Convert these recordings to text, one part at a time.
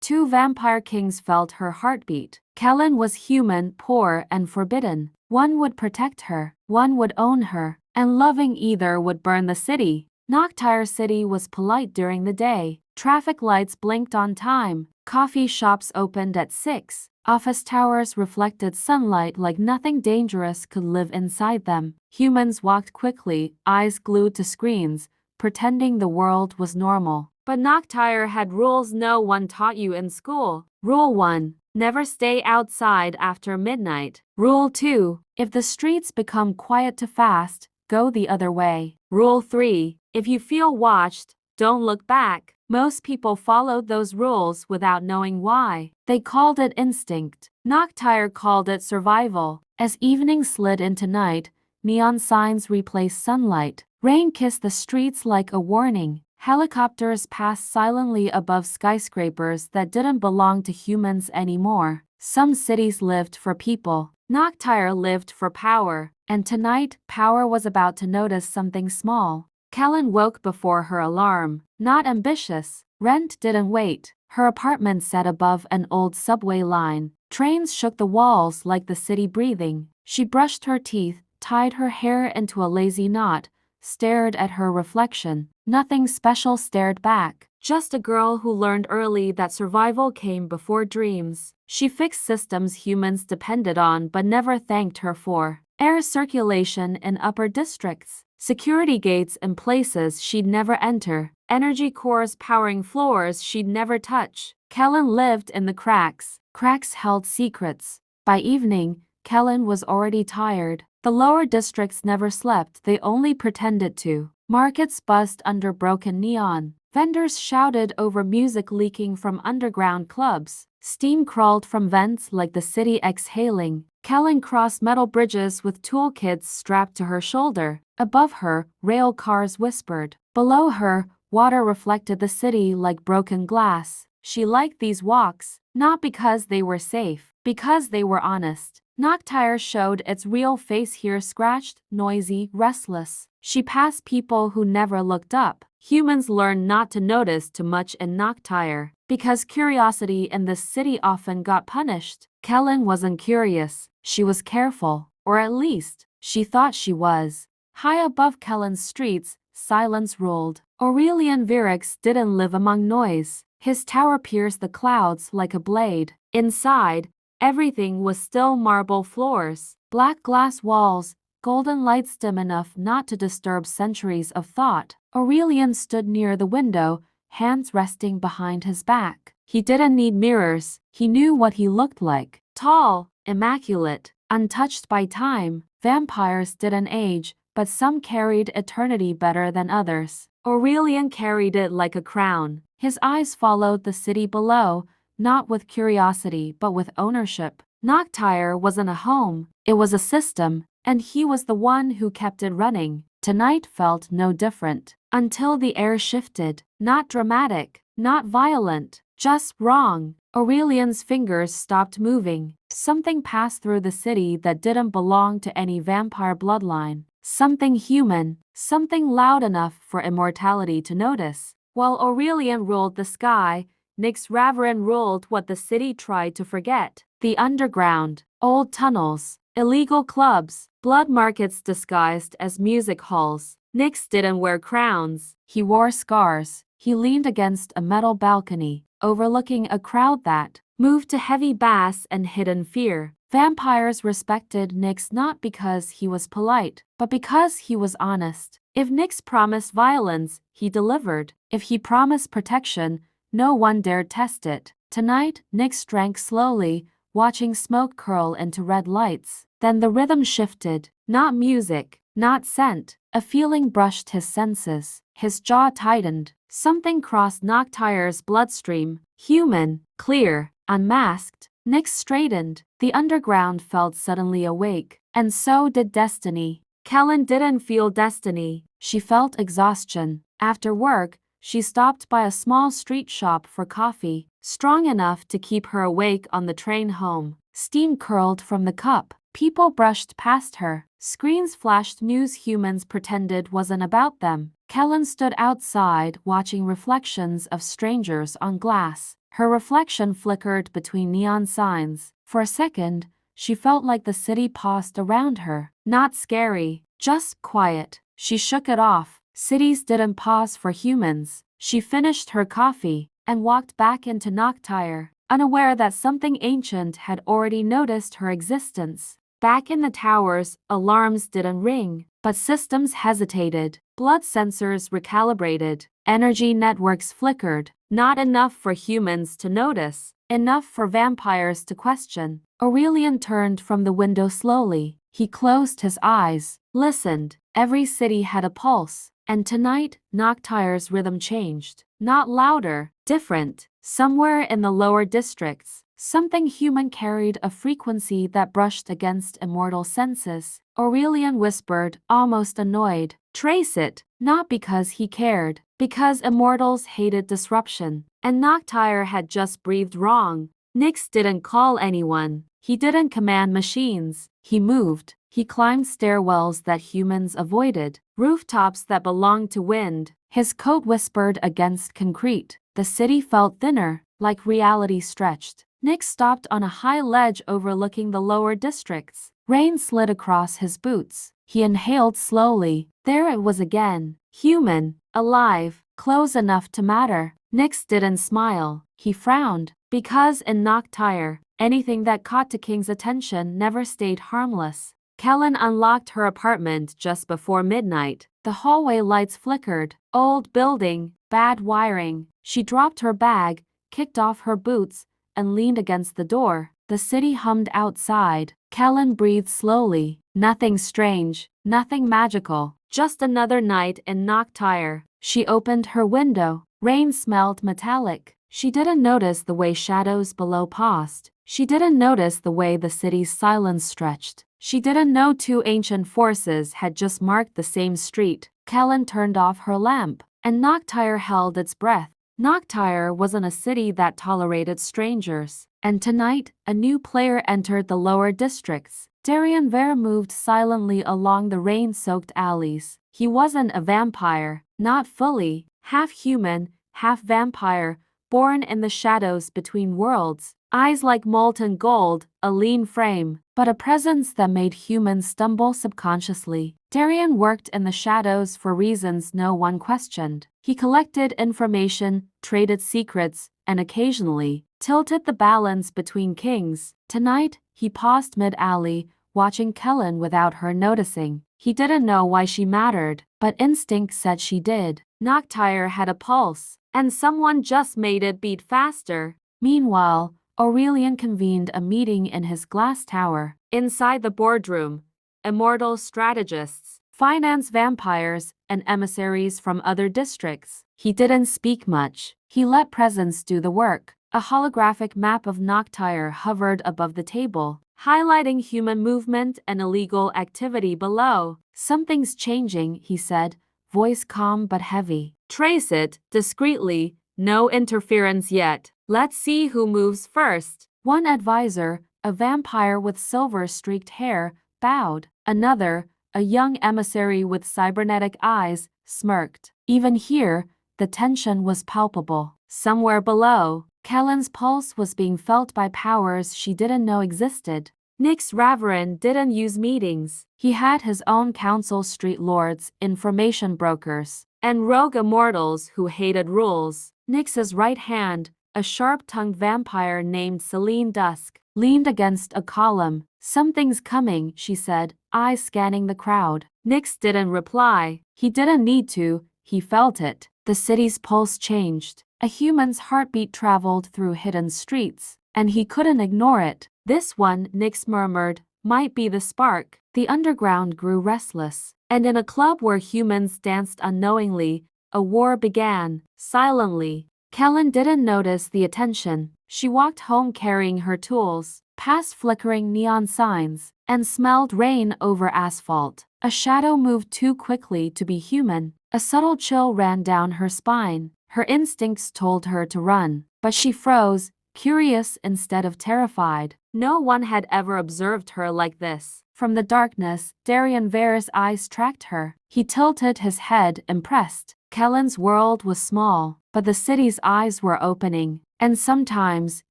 Two vampire kings felt her heartbeat. Kaelyn was human, poor, and forbidden. One would protect her, one would own her, and loving either would burn the city. Noctyre City was polite during the day. Traffic lights blinked on time. Coffee shops opened at 6. Office towers reflected sunlight like nothing dangerous could live inside them. Humans walked quickly, eyes glued to screens, pretending the world was normal. But Noctyre had rules no one taught you in school. Rule 1. Never stay outside after midnight. Rule 2. If the streets become quiet too fast, go the other way. Rule 3. If you feel watched, don't look back. Most people followed those rules without knowing why. They called it instinct. Noctyre called it survival. As evening slid into night, neon signs replaced sunlight. Rain kissed the streets like a warning. Helicopters passed silently above skyscrapers that didn't belong to humans anymore. Some cities lived for people. Noctyre lived for power. And tonight, power was about to notice something small. Kaelyn woke before her alarm. Not ambitious. Rent didn't wait. Her apartment sat above an old subway line. Trains shook the walls like the city breathing. She brushed her teeth, tied her hair into a lazy knot, stared at her reflection. Nothing special stared back. Just a girl who learned early that survival came before dreams. She fixed systems humans depended on but never thanked her for. Air circulation in upper districts. Security gates in places she'd never enter. Energy cores powering floors she'd never touch. Kaelyn lived in the cracks. Cracks held secrets. By evening, Kaelyn was already tired. The lower districts never slept, they only pretended to. Markets buzzed under broken neon. Vendors shouted over music leaking from underground clubs. Steam crawled from vents like the city exhaling. Kaelyn crossed metal bridges with toolkits strapped to her shoulder. Above her, rail cars whispered. Below her, water reflected the city like broken glass. She liked these walks, not because they were safe, because they were honest. Noctyre showed its real face here, scratched, noisy, restless. She passed people who never looked up. Humans learn not to notice too much in Noctyre, because curiosity in this city often got punished. Kaelyn wasn't curious, she was careful, or at least, she thought she was. High above Kaelyn's streets, silence ruled. Aurelian Virix didn't live among noise. His tower pierced the clouds like a blade. Inside, everything was still marble floors, black glass walls, golden lights dim enough not to disturb centuries of thought. Aurelian stood near the window, hands resting behind his back. He didn't need mirrors, he knew what he looked like. Tall, immaculate, untouched by time. Vampires didn't age, but some carried eternity better than others. Aurelian carried it like a crown. His eyes followed the city below, not with curiosity but with ownership. Noctyre wasn't a home, it was a system, and he was the one who kept it running. Tonight felt no different. Until the air shifted. Not dramatic, not violent, just wrong. Aurelian's fingers stopped moving. Something passed through the city that didn't belong to any vampire bloodline. Something human, something loud enough for immortality to notice. While Aurelian ruled the sky, Nyx Raverin ruled what the city tried to forget. The underground, old tunnels, illegal clubs, blood markets disguised as music halls. Nyx didn't wear crowns, he wore scars. He leaned against a metal balcony, overlooking a crowd that moved to heavy bass and hidden fear. Vampires respected Nyx not because he was polite, but because he was honest. If Nyx promised violence, he delivered. If he promised protection, no one dared test it. Tonight, Nyx drank slowly, watching smoke curl into red lights. Then the rhythm shifted. Not music, not scent. A feeling brushed his senses. His jaw tightened. Something crossed Noctyre's bloodstream. Human, clear, unmasked. Nyx straightened. The underground felt suddenly awake. And so did destiny. Kaelyn didn't feel destiny. She felt exhaustion. After work, she stopped by a small street shop for coffee, strong enough to keep her awake on the train home. Steam curled from the cup. People brushed past her. Screens flashed news humans pretended wasn't about them. Kaelyn stood outside watching reflections of strangers on glass. Her reflection flickered between neon signs. For a second, she felt like the city paused around her. Not scary, just quiet. She shook it off. Cities didn't pause for humans. She finished her coffee and walked back into Noctyre, unaware that something ancient had already noticed her existence. Back in the towers, alarms didn't ring, but systems hesitated. Blood sensors recalibrated. Energy networks flickered. Not enough for humans to notice, enough for vampires to question. Aurelian turned from the window slowly. He closed his eyes, listened. Every city had a pulse, and tonight, Noctyre's rhythm changed. Not louder, different. Somewhere in the lower districts, something human carried a frequency that brushed against immortal senses. Aurelian whispered, almost annoyed. Trace it, not because he cared, because immortals hated disruption. And Noctyre had just breathed wrong. Nyx didn't call anyone. He didn't command machines. He moved. He climbed stairwells that humans avoided, rooftops that belonged to wind. His coat whispered against concrete. The city felt thinner, like reality stretched. Nyx stopped on a high ledge overlooking the lower districts. Rain slid across his boots. He inhaled slowly. There it was again. Human, alive, close enough to matter. Nyx didn't smile. He frowned. Because in Noctyre, anything that caught the king's attention never stayed harmless. Kaelyn unlocked her apartment just before midnight. The hallway lights flickered. Old building, bad wiring. She dropped her bag, kicked off her boots, and leaned against the door. The city hummed outside. Kaelyn breathed slowly. Nothing strange, nothing magical. Just another night in Noctyre. She opened her window. Rain smelled metallic. She didn't notice the way shadows below paused. She didn't notice the way the city's silence stretched. She didn't know two ancient forces had just marked the same street. Kaelyn turned off her lamp, and Noctyre held its breath. Noctyre wasn't a city that tolerated strangers. And tonight, a new player entered the lower districts. Darien Vare moved silently along the rain-soaked alleys. He wasn't a vampire, not fully, half human, half vampire, born in the shadows between worlds. Eyes like molten gold, a lean frame, but a presence that made humans stumble subconsciously. Darien worked in the shadows for reasons no one questioned. He collected information, traded secrets, and occasionally tilted the balance between kings. Tonight, he paused mid-alley, watching Kaelyn without her noticing. He didn't know why she mattered, but instinct said she did. Noctyre had a pulse, and someone just made it beat faster. Meanwhile, Aurelian convened a meeting in his glass tower. Inside the boardroom, immortal strategists, finance vampires, and emissaries from other districts. He didn't speak much. He let presence do the work. A holographic map of Noctyre hovered above the table, highlighting human movement and illegal activity below. Something's changing, he said, voice calm but heavy. Trace it, discreetly, no interference yet. Let's see who moves first. One advisor, a vampire with silver-streaked hair, bowed. Another, a young emissary with cybernetic eyes, smirked. Even here, the tension was palpable. Somewhere below, Kaelyn's pulse was being felt by powers she didn't know existed. Nyx Raverin didn't use meetings. He had his own council, street lords, information brokers, and rogue immortals who hated rules. Nyx's right hand, a sharp-tongued vampire named Celine Dusk, leaned against a column. Something's coming, she said, eyes scanning the crowd. Nyx didn't reply. He didn't need to. He felt it. The city's pulse changed. A human's heartbeat traveled through hidden streets, and he couldn't ignore it. This one, Nyx murmured, might be the spark. The underground grew restless, and in a club where humans danced unknowingly, a war began, silently. Kaelyn didn't notice the attention. She walked home carrying her tools, past flickering neon signs, and smelled rain over asphalt. A shadow moved too quickly to be human. A subtle chill ran down her spine. Her instincts told her to run, but she froze, curious instead of terrified. No one had ever observed her like this. From the darkness, Darien Vare's eyes tracked her. He tilted his head, impressed. Kaelyn's world was small, but the city's eyes were opening. And sometimes,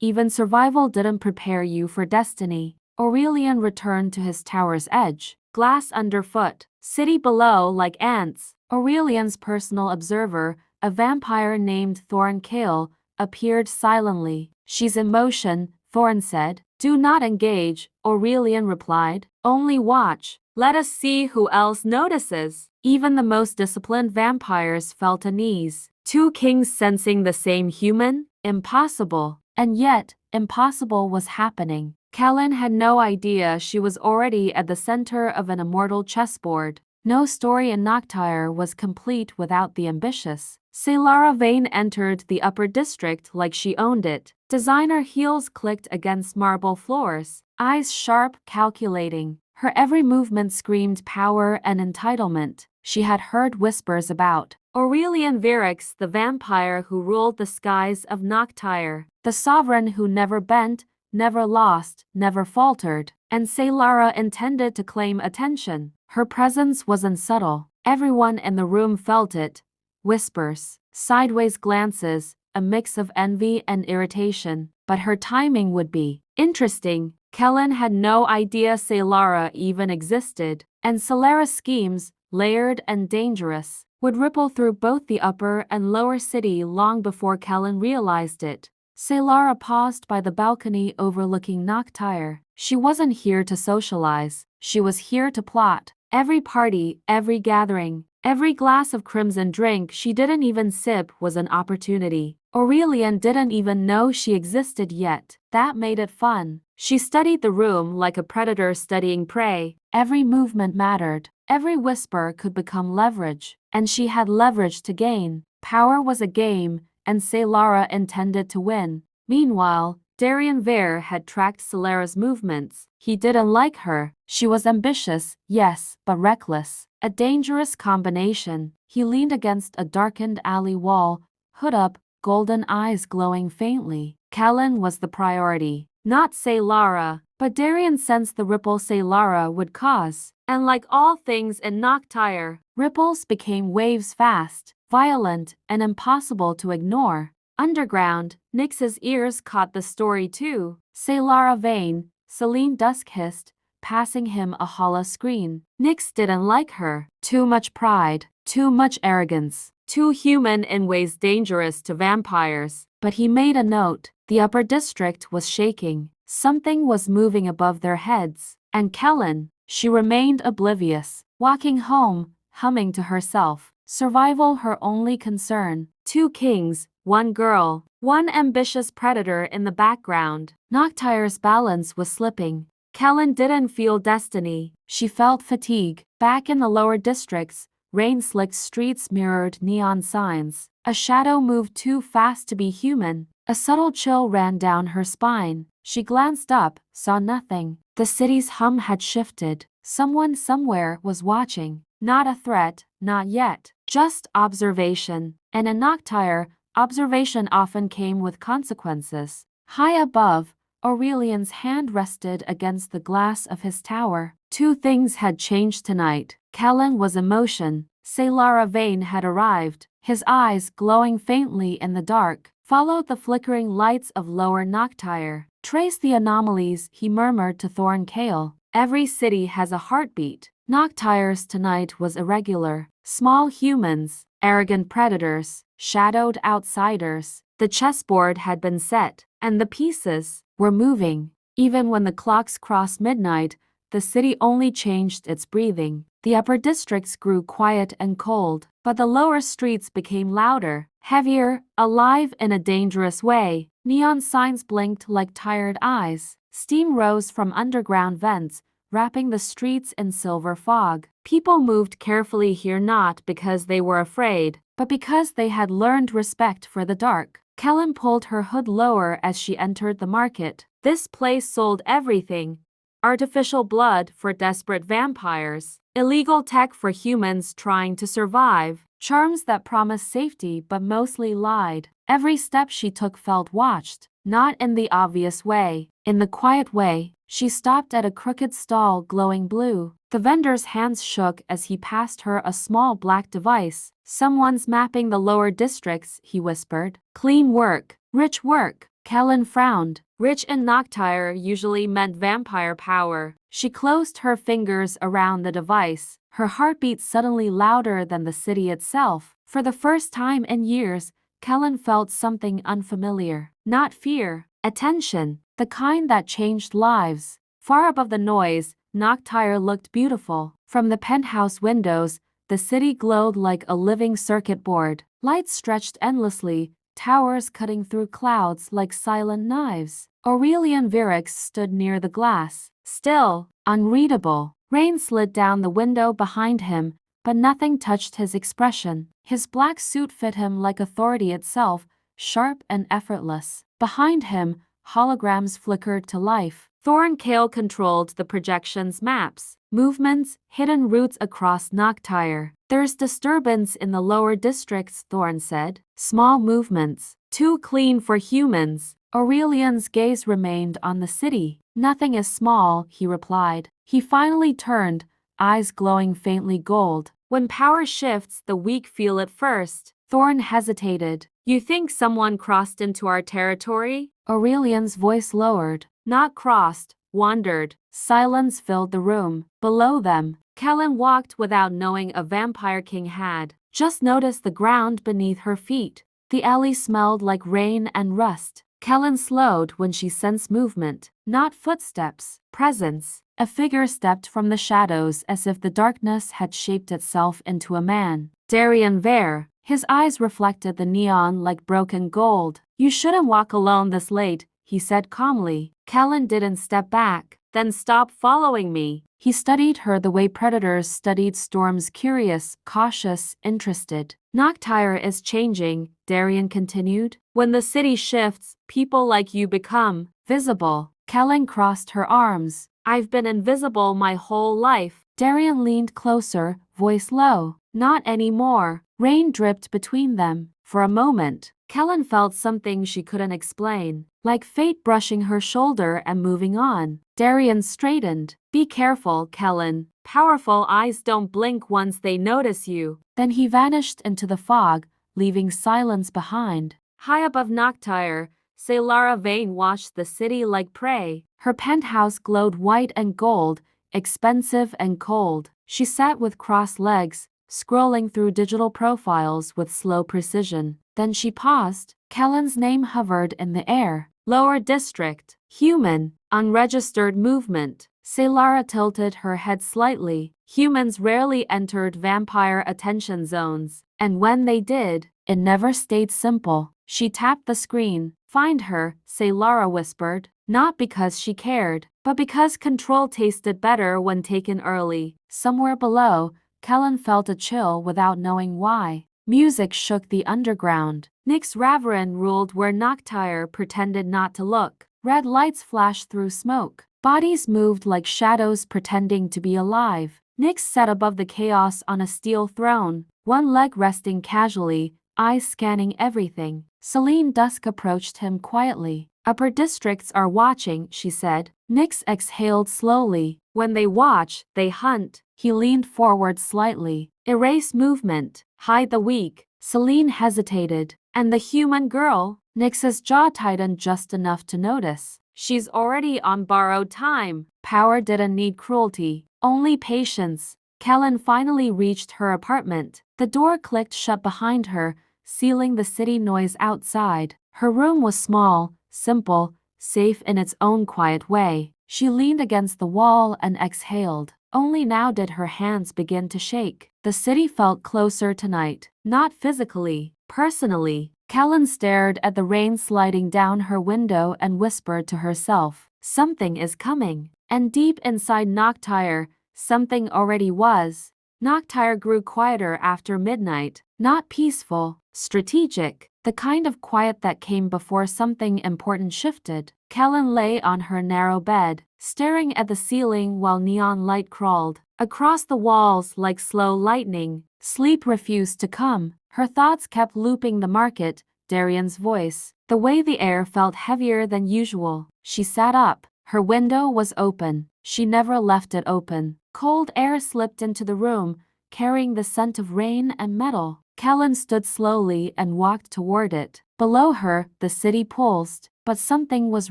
even survival didn't prepare you for destiny. Aurelian returned to his tower's edge. Glass underfoot, city below like ants. Aurelian's personal observer, a vampire named Kaelyn, appeared silently. She's in motion, Thorn said. Do not engage, Aurelian replied. Only watch. Let us see who else notices. Even the most disciplined vampires felt unease. Two kings sensing the same human? Impossible. And yet, impossible was happening. Kaelyn had no idea she was already at the center of an immortal chessboard. No story in Noctyre was complete without the ambitious. Saylara Vane entered the upper district like she owned it. Designer heels clicked against marble floors, eyes sharp, calculating. Her every movement screamed power and entitlement. She had heard whispers about Aurelian Virix, the vampire who ruled the skies of Noctyre, the sovereign who never bent, never lost, never faltered, and Saylara intended to claim attention. Her presence wasn't subtle. Everyone in the room felt it. Whispers, sideways glances, a mix of envy and irritation. But her timing would be interesting. Kaelyn had no idea Saylara even existed, and Salara's schemes, layered and dangerous, would ripple through both the upper and lower city long before Kaelyn realized it. Saylara paused by the balcony overlooking Noctyre. She wasn't here to socialize. She was here to plot. Every party, every gathering, every glass of crimson drink she didn't even sip was an opportunity. Aurelian didn't even know she existed yet. That made it fun. She studied the room like a predator studying prey. Every movement mattered. Every whisper could become leverage. And she had leverage to gain. Power was a game, and Saylara intended to win. Meanwhile, Darian Vare had tracked Salara's movements. He didn't like her. She was ambitious, yes, but reckless. A dangerous combination. He leaned against a darkened alley wall, hood up, golden eyes glowing faintly. Kaelyn was the priority, not Saylara, but Darian sensed the ripple Saylara would cause. And like all things in Noctyre, ripples became waves fast, violent, and impossible to ignore. Underground, Nyx's ears caught the story too. Saylara Vane, Celine Dusk hissed, passing him a hollow screen. Nyx didn't like her. Too much pride, too much arrogance, too human in ways dangerous to vampires. But he made a note. The upper district was shaking. Something was moving above their heads. And Kaelyn, she remained oblivious, walking home, humming to herself. Survival her only concern. Two kings, one girl, one ambitious predator in the background. Noctyre's balance was slipping. Kaelyn didn't feel destiny. She felt fatigue. Back in the lower districts, rain-slicked streets mirrored neon signs. A shadow moved too fast to be human. A subtle chill ran down her spine. She glanced up, saw nothing. The city's hum had shifted. Someone somewhere was watching. Not a threat, not yet. Just observation. And in Noctyre, observation often came with consequences. High above, Aurelian's hand rested against the glass of his tower. Two things had changed tonight. Kaelyn was in motion. Saylara Vane had arrived. His eyes, glowing faintly in the dark, followed the flickering lights of lower Noctyre. Trace the anomalies, he murmured to Kaelyn. Every city has a heartbeat. Noctyre's tonight was irregular. Small humans, arrogant predators, shadowed outsiders. The chessboard had been set, and the pieces were moving. Even when the clocks crossed midnight, the city only changed its breathing. The upper districts grew quiet and cold, but the lower streets became louder, heavier, alive in a dangerous way. Neon signs blinked like tired eyes. Steam rose from underground vents, wrapping the streets in silver fog. People moved carefully here not because they were afraid, but because they had learned respect for the dark. Kaelyn pulled her hood lower as she entered the market. This place sold everything. Artificial blood for desperate vampires, illegal tech for humans trying to survive, charms that promised safety but mostly lied. Every step she took felt watched, not in the obvious way. In the quiet way, she stopped at a crooked stall glowing blue. The vendor's hands shook as he passed her a small black device. Someone's mapping the lower districts, he whispered. Clean work, rich work. Kaelyn frowned. Rich in Noctyre usually meant vampire power. She closed her fingers around the device, her heartbeat suddenly louder than the city itself. For the first time in years, Kaelyn felt something unfamiliar. Not fear, attention, the kind that changed lives. Far above the noise, Noctyre looked beautiful. From the penthouse windows, the city glowed like a living circuit board. Lights stretched endlessly, towers cutting through clouds like silent knives. Aurelian Virix stood near the glass, still, unreadable. Rain slid down the window behind him, but nothing touched his expression. His black suit fit him like authority itself, sharp and effortless. Behind him, holograms flickered to life. Thorn Kael controlled the projection's maps, movements, hidden routes across Noctyre. There's disturbance in the lower districts, Thorn said. Small movements, too clean for humans. Aurelian's gaze remained on the city. Nothing is small, he replied. He finally turned, eyes glowing faintly gold. When power shifts, the weak feel it first. Thorn hesitated. You think someone crossed into our territory? Aurelian's voice lowered. Not crossed, wandered. Silence filled the room. Below them, Kaelyn walked without knowing a vampire king had. Just noticed the ground beneath her feet. The alley smelled like rain and rust. Kaelyn slowed when she sensed movement. Not footsteps, presence. A figure stepped from the shadows as if the darkness had shaped itself into a man. Kaelyn Daire. His eyes reflected the neon like broken gold. You shouldn't walk alone this late, he said calmly. Kaelyn didn't step back. Then stop following me. He studied her the way predators studied storms, curious, cautious, interested. Noctyre is changing, Daire continued. When the city shifts, people like you become visible. Kaelyn crossed her arms. I've been invisible my whole life. Daire leaned closer, voice low. Not anymore. Rain dripped between them. For a moment, Kaelyn felt something she couldn't explain, like fate brushing her shoulder and moving on. Daire straightened. Be careful, Kaelyn. Powerful eyes don't blink once they notice you. Then he vanished into the fog, leaving silence behind. High above Noctyre, Saylara Vane watched the city like prey. Her penthouse glowed white and gold, expensive and cold. She sat with crossed legs, scrolling through digital profiles with slow precision. Then she paused. Kaelyn's name hovered in the air. Lower district. Human. Unregistered movement. Saylara tilted her head slightly. Humans rarely entered vampire attention zones. And when they did, it never stayed simple. She tapped the screen. Find her, Saylara whispered. Not because she cared, but because control tasted better when taken early. Somewhere below, Kaelyn felt a chill without knowing why. Music shook the underground. Nyx Raverin ruled where Noctyre pretended not to look. Red lights flashed through smoke. Bodies moved like shadows pretending to be alive. Nyx sat above the chaos on a steel throne, one leg resting casually, eyes scanning everything. Celine Dusk approached him quietly. Upper districts are watching, she said. Nyx exhaled slowly. When they watch, they hunt. He leaned forward slightly. Erase movement. Hide the weak. Celine hesitated. And the human girl? Nyx's jaw tightened just enough to notice. She's already on borrowed time. Power didn't need cruelty, only patience. Kaelyn finally reached her apartment. The door clicked shut behind her, sealing the city noise outside. Her room was small, simple, safe in its own quiet way. She leaned against the wall and exhaled. Only now did her hands begin to shake. The city felt closer tonight, not physically, personally. Kaelyn stared at the rain sliding down her window and whispered to herself, something is coming. And deep inside Noctyre, something already was. Noctyre grew quieter after midnight, not peaceful, strategic, the kind of quiet that came before something important shifted. Kaelyn lay on her narrow bed, staring at the ceiling while neon light crawled across the walls like slow lightning. Sleep refused to come. Her thoughts kept looping the market, Darian's voice, the way the air felt heavier than usual. She sat up. Her window was open. She never left it open. Cold air slipped into the room, carrying the scent of rain and metal. Kaelyn stood slowly and walked toward it. Below her, the city pulsed, but something was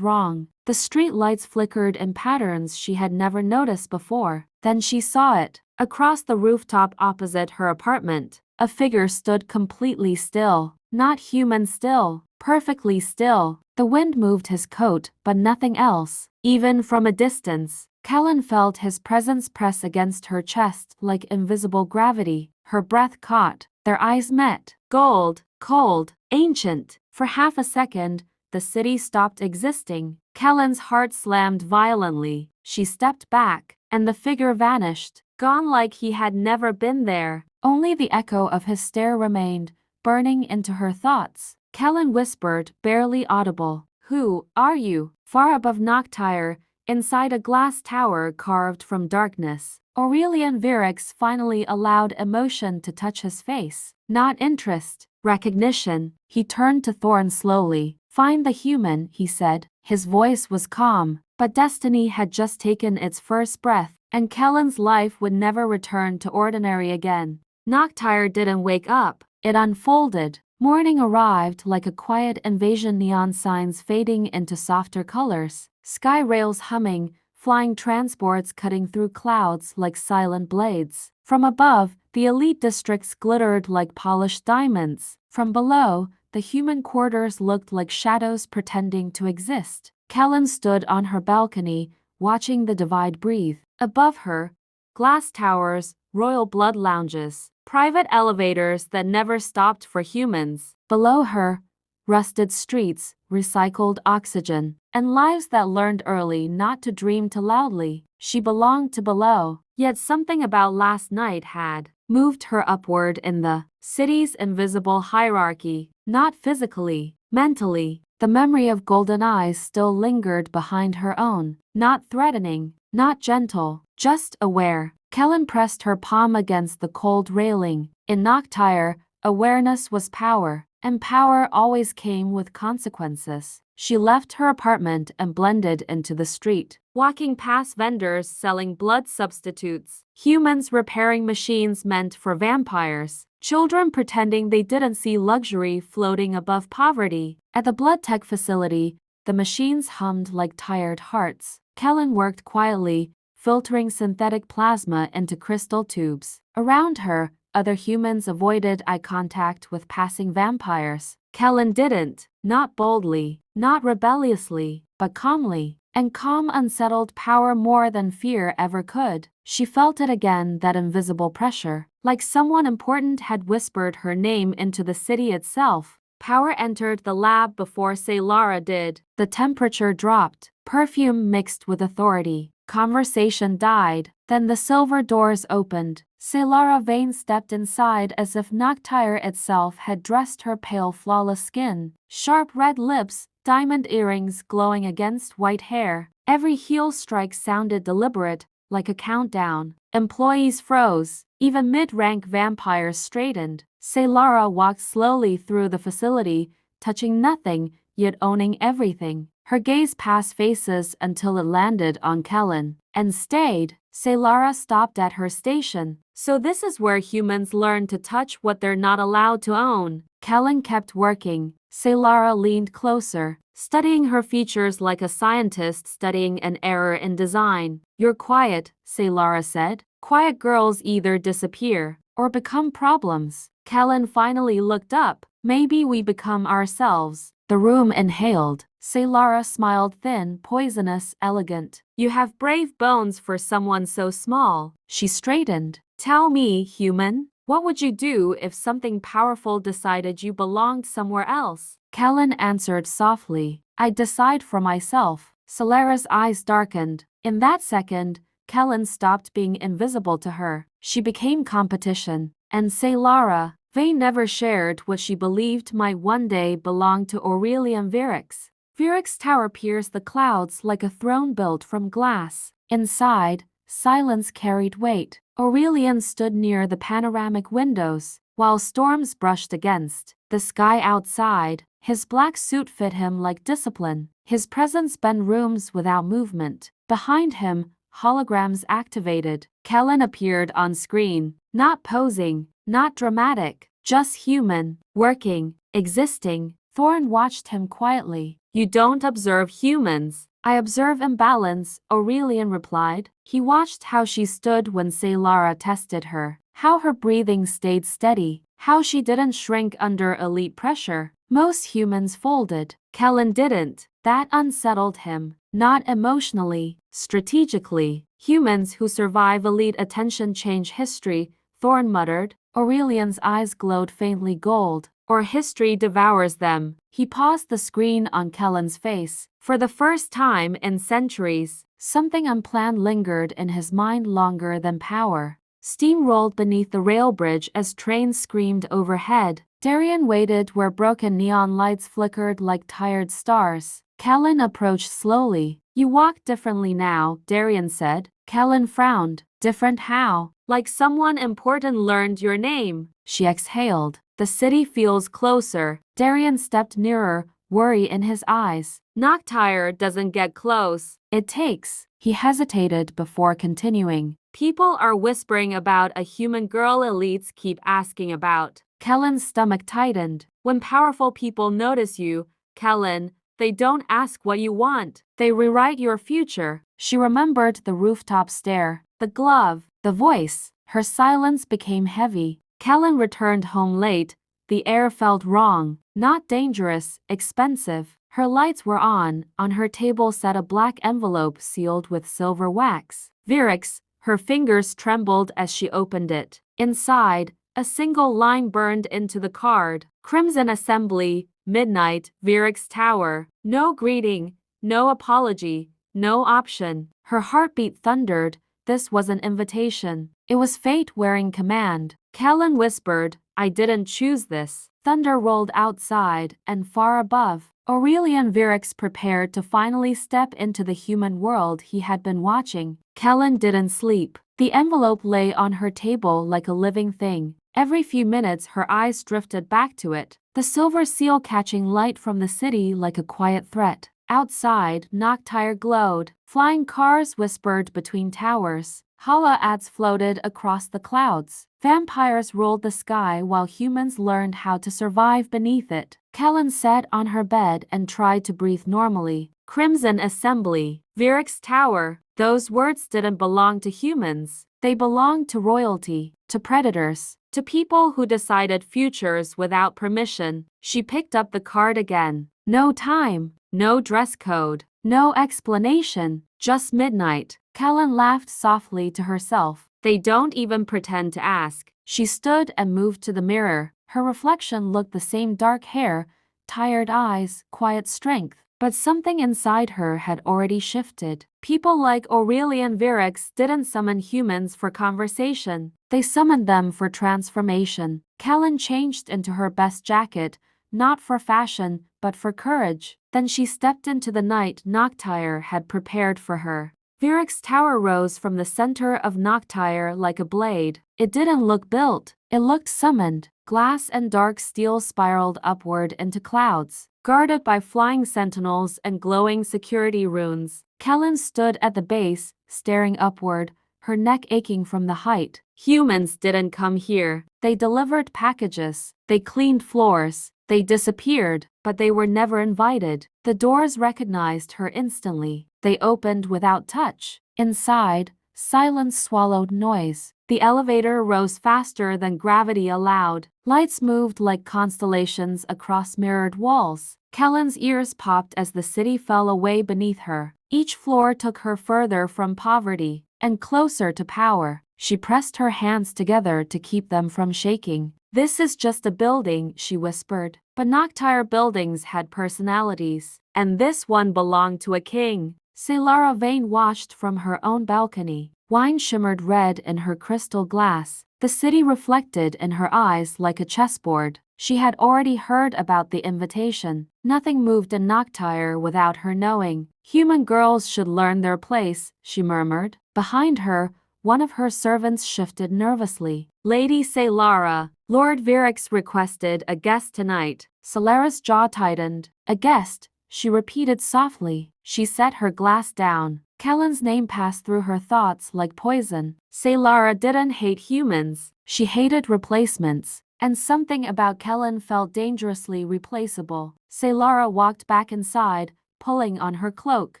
wrong. The street lights flickered in patterns she had never noticed before. Then she saw it. Across the rooftop opposite her apartment, a figure stood completely still. Not human still, perfectly still. The wind moved his coat, but nothing else. Even from a distance, Kaelyn felt his presence press against her chest like invisible gravity. Her breath caught. Their eyes met. Gold, cold, ancient. For half a second, the city stopped existing. Kaelyn's heart slammed violently. She stepped back, and the figure vanished, gone like he had never been there. Only the echo of his stare remained, burning into her thoughts. Kaelyn whispered, barely audible, "Who are you?" Far above Noctyre, inside a glass tower carved from darkness, Aurelian Virix finally allowed emotion to touch his face. Not interest, recognition. He turned to Thorn slowly. "Find the human," he said. His voice was calm, but destiny had just taken its first breath, and Kaelyn's life would never return to ordinary again. Noctyre didn't wake up. It unfolded. Morning arrived like a quiet invasion, neon signs fading into softer colors, sky rails humming, flying transports cutting through clouds like silent blades. From above, the elite districts glittered like polished diamonds. From below, the human quarters looked like shadows pretending to exist. Kaelyn stood on her balcony, watching the divide breathe. Above her, glass towers, royal blood lounges, private elevators that never stopped for humans. Below her, rusted streets, recycled oxygen, and lives that learned early not to dream too loudly. She belonged to below, yet something about last night had moved her upward in the city's invisible hierarchy, not physically, mentally. The memory of golden eyes still lingered behind her own, not threatening, not gentle, just aware. Kaelyn pressed her palm against the cold railing. In Noctyre, awareness was power, and power always came with consequences. She left her apartment and blended into the street, walking past vendors selling blood substitutes, humans repairing machines meant for vampires, children pretending they didn't see luxury floating above poverty. At the blood tech facility, the machines hummed like tired hearts. Kaelyn worked quietly, filtering synthetic plasma into crystal tubes. Around her, other humans avoided eye contact with passing vampires. Kaelyn didn't, not boldly, not rebelliously, but calmly. And calm unsettled power more than fear ever could. She felt it again, that invisible pressure, like someone important had whispered her name into the city itself. Power entered the lab before Saylara did. The temperature dropped. Perfume mixed with authority. Conversation died. Then the silver doors opened. Saylara Vane stepped inside as if Noctyre itself had dressed her pale, flawless skin. Sharp red lips, diamond earrings glowing against white hair. Every heel strike sounded deliberate, like a countdown. Employees froze. Even mid-rank vampires straightened. Saylara walked slowly through the facility, touching nothing, yet owning everything. Her gaze passed faces until it landed on Kaelyn, and stayed. Saylara stopped at her station. "So this is where humans learn to touch what they're not allowed to own." Kaelyn kept working. Saylara leaned closer, studying her features like a scientist studying an error in design. "You're quiet," Saylara said. "Quiet girls either disappear or become problems." Kaelyn finally looked up. "Maybe we become ourselves." The room inhaled. Saylara smiled, thin, poisonous, elegant. "You have brave bones for someone so small." She straightened. "Tell me, human, what would you do if something powerful decided you belonged somewhere else?" Kaelyn answered softly. "I'd decide for myself." Sayara's eyes darkened. In that second, Kaelyn stopped being invisible to her. She became competition. And Saylara Vane never shared what she believed might one day belong to Aurelian Virix. Virix Tower pierced the clouds like a throne built from glass. Inside, silence carried weight. Aurelian stood near the panoramic windows, while storms brushed against the sky outside. His black suit fit him like discipline. His presence bent rooms without movement. Behind him, holograms activated. Kaelyn appeared on screen, not posing, not dramatic, just human, working, existing. Thorn watched him quietly. You don't observe humans. I observe imbalance, Aurelian replied. He watched how she stood when Saylara tested her, how her breathing stayed steady, how she didn't shrink under elite pressure. Most humans folded. Kaelyn didn't. That unsettled him. Not emotionally, strategically. Humans who survive elite attention change history, Thorn muttered. Aurelian's eyes glowed faintly gold. Or history devours them. He paused the screen on Kaelyn's face. For the first time in centuries, something unplanned lingered in his mind longer than power. Steam rolled beneath the rail bridge as trains screamed overhead. Darien waited where broken neon lights flickered like tired stars. Kaelyn approached slowly. You walk differently now, Darien said. Kaelyn frowned. Different how? Like someone important learned your name. She exhaled. The city feels closer. Darien stepped nearer, worry in his eyes. Noctyre doesn't get close. It takes. He hesitated before continuing. People are whispering about a human girl elites keep asking about. Kaelyn's stomach tightened. When powerful people notice you, Kaelyn, they don't ask what you want. They rewrite your future. She remembered the rooftop stare, the glove, the voice. Her silence became heavy. Kaelyn returned home late. The air felt wrong, not dangerous, expensive. Her lights were on her table sat a black envelope sealed with silver wax. Virix, her fingers trembled as she opened it. Inside, a single line burned into the card. Crimson Assembly, midnight, Virix Tower. No greeting, no apology, no option. Her heartbeat thundered. This was an invitation. It was fate wearing command. Kaelyn whispered, I didn't choose this. Thunder rolled outside, and far above, Aurelian Virix prepared to finally step into the human world he had been watching. Kaelyn didn't sleep. The envelope lay on her table like a living thing. Every few minutes her eyes drifted back to it, the silver seal catching light from the city like a quiet threat. Outside, Noctyre glowed. Flying cars whispered between towers. Hala ads floated across the clouds. Vampires ruled the sky while humans learned how to survive beneath it. Kaelyn sat on her bed and tried to breathe normally. Crimson Assembly, Virix Tower. Those words didn't belong to humans. They belonged to royalty, to predators, to people who decided futures without permission. She picked up the card again. No time, no dress code, no explanation, just midnight. Kaelyn laughed softly to herself. They don't even pretend to ask. She stood and moved to the mirror. Her reflection looked the same: dark hair, tired eyes, quiet strength. But something inside her had already shifted. People like Aurelian Virix didn't summon humans for conversation. They summoned them for transformation. Kaelyn changed into her best jacket, not for fashion, but for courage. Then she stepped into the night Noctyre had prepared for her. Virix Tower rose from the center of Noctyre like a blade. It didn't look built. It looked summoned. Glass and dark steel spiraled upward into clouds, guarded by flying sentinels and glowing security runes. Kaelyn stood at the base, staring upward, her neck aching from the height. Humans didn't come here. They delivered packages. They cleaned floors. They disappeared, but they were never invited. The doors recognized her instantly. They opened without touch. Inside, silence swallowed noise. The elevator rose faster than gravity allowed. Lights moved like constellations across mirrored walls. Kaelyn's ears popped as the city fell away beneath her. Each floor took her further from poverty and closer to power. She pressed her hands together to keep them from shaking. This is just a building, she whispered. But Noctyre buildings had personalities, and this one belonged to a king. Saylara Vane watched from her own balcony. Wine shimmered red in her crystal glass. The city reflected in her eyes like a chessboard. She had already heard about the invitation. Nothing moved in Noctyre without her knowing. Human girls should learn their place, she murmured. Behind her, one of her servants shifted nervously. Lady Saylara, Lord Virix requested a guest tonight. Salara's jaw tightened. A guest, she repeated softly. She set her glass down. Kaelyn's name passed through her thoughts like poison. Saylara didn't hate humans. She hated replacements. And something about Kaelyn felt dangerously replaceable. Saylara walked back inside, pulling on her cloak.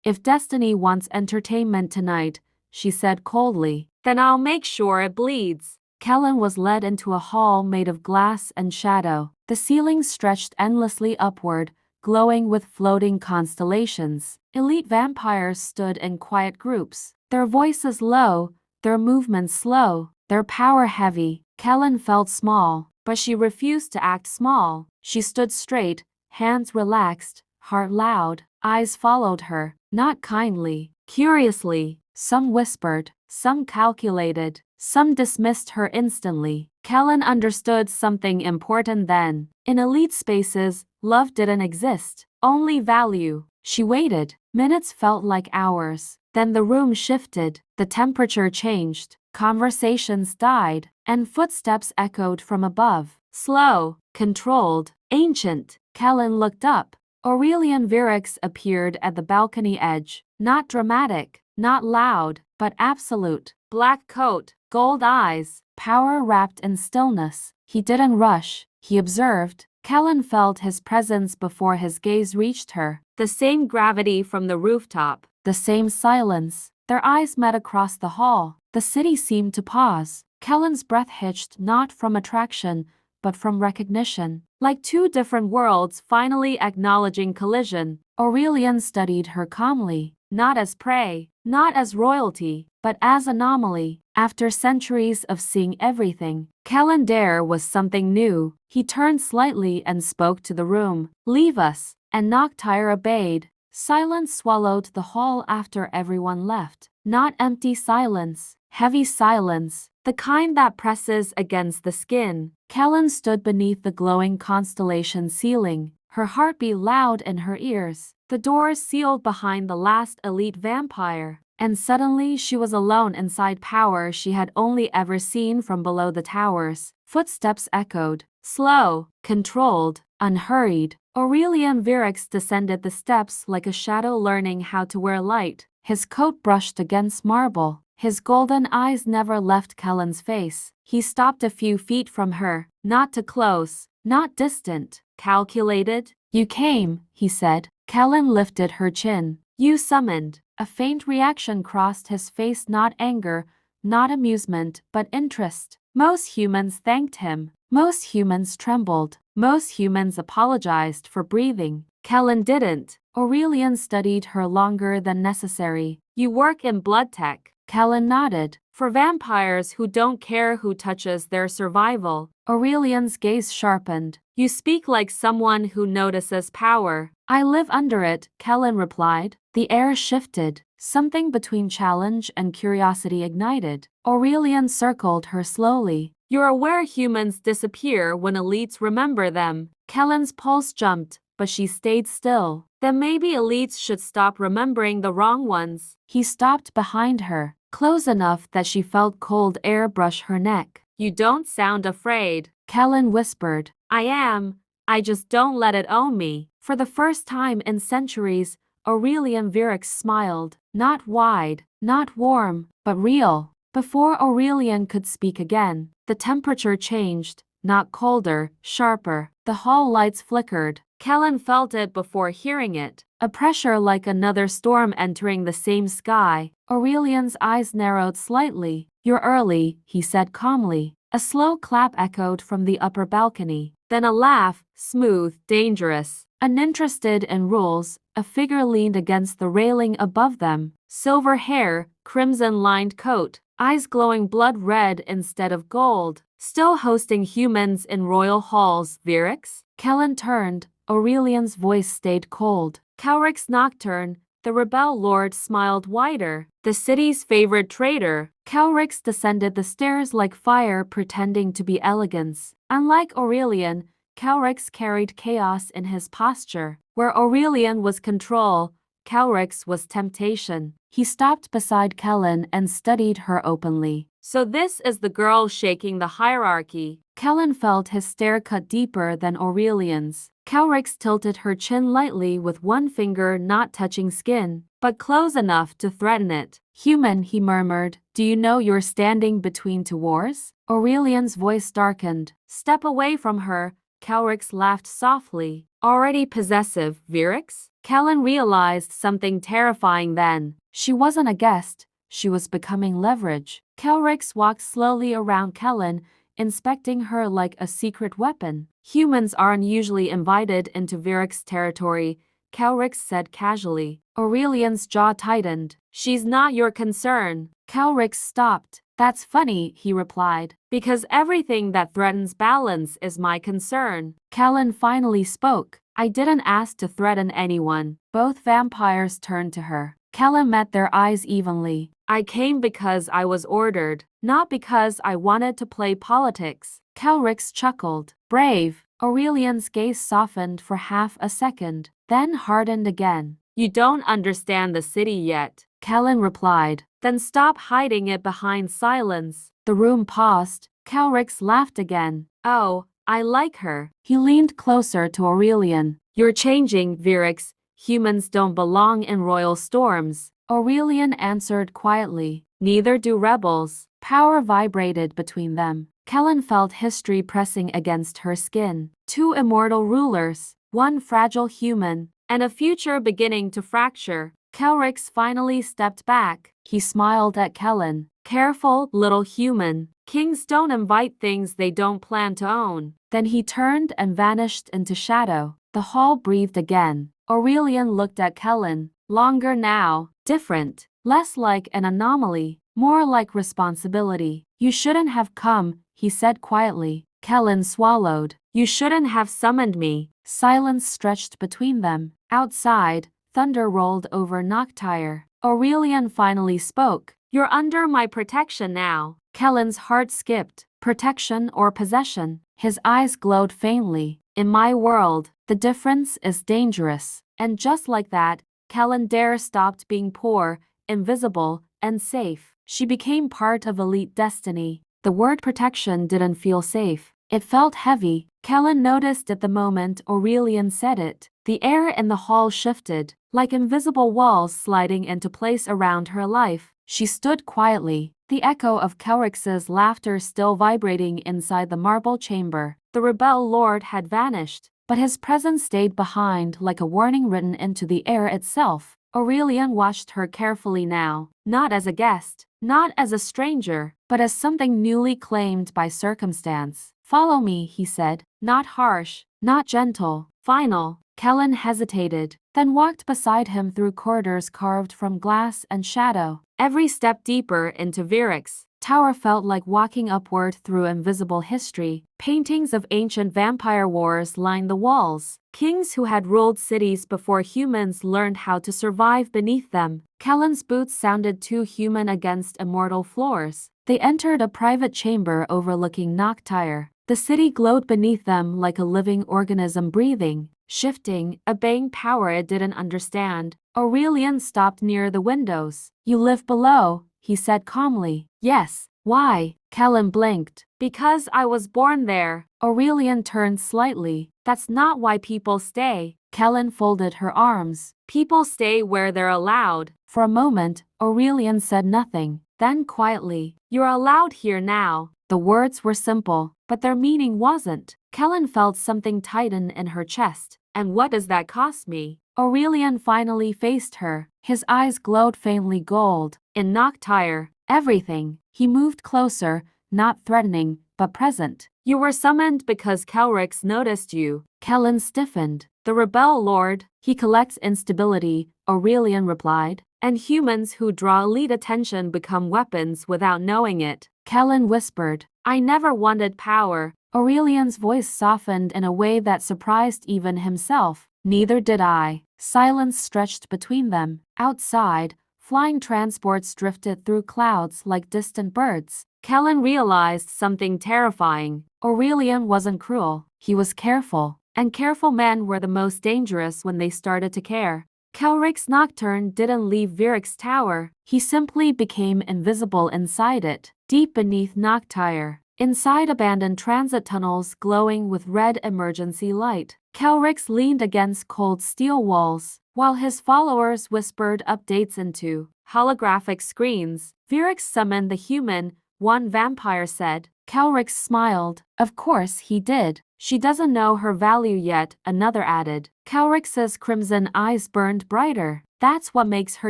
If Destiny wants entertainment tonight, she said coldly, then I'll make sure it bleeds. Kaelyn was led into a hall made of glass and shadow. The ceiling stretched endlessly upward, glowing with floating constellations. Elite vampires stood in quiet groups, their voices low, their movements slow, their power heavy. Kaelyn felt small, but she refused to act small. She stood straight, hands relaxed, heart loud. Eyes followed her, not kindly, curiously. Some whispered, some calculated, some dismissed her instantly. Kaelyn understood something important then. In elite spaces, love didn't exist, only value. She waited. Minutes felt like hours. Then the room shifted, the temperature changed, conversations died, and footsteps echoed from above. Slow, controlled, ancient. Kaelyn looked up. Aurelian Virix appeared at the balcony edge. Not dramatic, not loud, but absolute. Black coat, gold eyes, power wrapped in stillness. He didn't rush, he observed. Kaelyn felt his presence before his gaze reached her. The same gravity from the rooftop, the same silence. Their eyes met across the hall. The city seemed to pause. Kaelyn's breath hitched not from attraction, but from recognition. Like two different worlds finally acknowledging collision. Aurelian studied her calmly, not as prey, not as royalty, but as anomaly. After centuries of seeing everything, Kaelyn Daire was something new. He turned slightly and spoke to the room. Leave us. And Noctyre obeyed. Silence swallowed the hall after everyone left. Not empty silence, heavy silence, the kind that presses against the skin. Kaelyn stood beneath the glowing constellation ceiling, her heartbeat loud in her ears. The doors sealed behind the last elite vampire, and suddenly she was alone inside power she had only ever seen from below the towers. Footsteps echoed, slow, controlled, unhurried. Aurelian Virix descended the steps like a shadow learning how to wear light. His coat brushed against marble. His golden eyes never left Kaelyn's face. He stopped a few feet from her, not too close, not distant, calculated. You came, he said. Kaelyn lifted her chin. You summoned. A faint reaction crossed his face, not anger, not amusement, but interest. Most humans thanked him. Most humans trembled. Most humans apologized for breathing. Kaelyn didn't. Aurelian studied her longer than necessary. You work in blood tech. Kaelyn nodded. For vampires who don't care who touches their survival. Aurelian's gaze sharpened. You speak like someone who notices power. I live under it, Kaelyn replied. The air shifted. Something between challenge and curiosity ignited. Aurelian circled her slowly. You're aware humans disappear when elites remember them. Kaelyn's pulse jumped, but she stayed still. Then maybe elites should stop remembering the wrong ones. He stopped behind her, close enough that she felt cold air brush her neck. You don't sound afraid, Kaelyn whispered. I am. I just don't let it own me. For the first time in centuries, Aurelian Virix smiled. Not wide, not warm, but real. Before Aurelian could speak again, the temperature changed, not colder, sharper. The hall lights flickered. Kaelyn felt it before hearing it, a pressure like another storm entering the same sky. Aurelian's eyes narrowed slightly. You're early, he said calmly. A slow clap echoed from the upper balcony. Then a laugh, smooth, dangerous. Uninterested in rules, a figure leaned against the railing above them. Silver hair, crimson-lined coat, eyes glowing blood red instead of gold. Still hosting humans in royal halls, Virix? Kaelyn turned. Aurelian's voice stayed cold. Kaelrix Nocturne, the rebel lord, smiled wider. The city's favorite traitor. Kaelrix descended the stairs like fire, pretending to be elegance. Unlike Aurelian, Kaelrix carried chaos in his posture. Where Aurelian was control, Kaelrix was temptation. He stopped beside Kaelyn and studied her openly. So this is the girl shaking the hierarchy. Kaelyn felt his stare cut deeper than Aurelian's. Kaelyn tilted her chin lightly with one finger not touching skin, but close enough to threaten it. Human, he murmured, do you know you're standing between two wars? Aurelian's voice darkened. Step away from her. Kaelyn laughed softly. Already possessive, Virix? Kaelyn realized something terrifying then. She wasn't a guest, she was becoming leverage. Kaelyn walked slowly around Kaelyn, inspecting her like a secret weapon. Humans aren't usually invited into Virix territory, Kaelyn said casually. Aurelian's jaw tightened. She's not your concern. Kaelyn stopped. That's funny, he replied, because everything that threatens balance is my concern. Kaelyn finally spoke. I didn't ask to threaten anyone. Both vampires turned to her. Kaelyn met their eyes evenly. I came because I was ordered, not because I wanted to play politics. Kaelyn chuckled. Brave. Aurelian's gaze softened for half a second, then hardened again. You don't understand the city yet, Kaelyn replied. Then stop hiding it behind silence. The room paused. Kaelyn laughed again. Oh, I like her. He leaned closer to Aurelian. You're changing, Virix. Humans don't belong in royal storms. Aurelian answered quietly. Neither do rebels. Power vibrated between them. Kaelyn felt history pressing against her skin. Two immortal rulers, one fragile human, and a future beginning to fracture. Kaelyn finally stepped back. He smiled at Kaelyn. Careful, little human. Kings don't invite things they don't plan to own. Then he turned and vanished into shadow. The hall breathed again. Aurelian looked at Kaelyn. Longer now. Different. Less like an anomaly. More like responsibility. You shouldn't have come, he said quietly. Kaelyn swallowed. You shouldn't have summoned me. Silence stretched between them. Outside, thunder rolled over Noctyre. Aurelian finally spoke. You're under my protection now. Kaelyn's heart skipped. Protection or possession? His eyes glowed faintly. In my world, the difference is dangerous. And just like that, Kaelyn Daire stopped being poor, invisible, and safe. She became part of elite destiny. The word protection didn't feel safe. It felt heavy. Kaelyn noticed at the moment Aurelian said it. The air in the hall shifted, like invisible walls sliding into place around her life. She stood quietly, the echo of Kaelyn's laughter still vibrating inside the marble chamber. The rebel lord had vanished, but his presence stayed behind like a warning written into the air itself. Aurelian watched her carefully now, not as a guest, not as a stranger, but as something newly claimed by circumstance. Follow me, he said, not harsh, not gentle, final. Kaelyn hesitated, then walked beside him through corridors carved from glass and shadow. Every step deeper into Virix Tower felt like walking upward through invisible history. Paintings of ancient vampire wars lined the walls. Kings who had ruled cities before humans learned how to survive beneath them. Kaelyn's boots sounded too human against immortal floors. They entered a private chamber overlooking Noctyre. The city glowed beneath them like a living organism breathing, shifting, obeying power it didn't understand. Aurelian stopped near the windows. You live below, he said calmly. Yes. Why? Kaelyn blinked. Because I was born there. Aurelian turned slightly. That's not why people stay. Kaelyn folded her arms. People stay where they're allowed. For a moment, Aurelian said nothing. Then quietly, you're allowed here now. The words were simple, but their meaning wasn't. Kaelyn felt something tighten in her chest. And what does that cost me? Aurelian finally faced her. His eyes glowed faintly gold. In Noctyre, everything. He moved closer, not threatening, but present. You were summoned because Kaelyn noticed you. Kaelyn stiffened. The rebel lord, he collects instability, Aurelian replied. And humans who draw elite attention become weapons without knowing it. Kaelyn whispered. I never wanted power. Aurelian's voice softened in a way that surprised even himself. Neither did I. Silence stretched between them. Outside, flying transports drifted through clouds like distant birds. Kaelyn realized something terrifying. Aurelian wasn't cruel. He was careful. And careful men were the most dangerous when they started to care. Kaelyn's nocturne didn't leave Virix Tower. He simply became invisible inside it, deep beneath Noctyre. inside abandoned transit tunnels glowing with red emergency light. Kaelyn leaned against cold steel walls, while his followers whispered updates into holographic screens. Virix summoned the human, one vampire said. Kaelyn smiled. Of course he did. She doesn't know her value yet, another added. Kaelyn's crimson eyes burned brighter. That's what makes her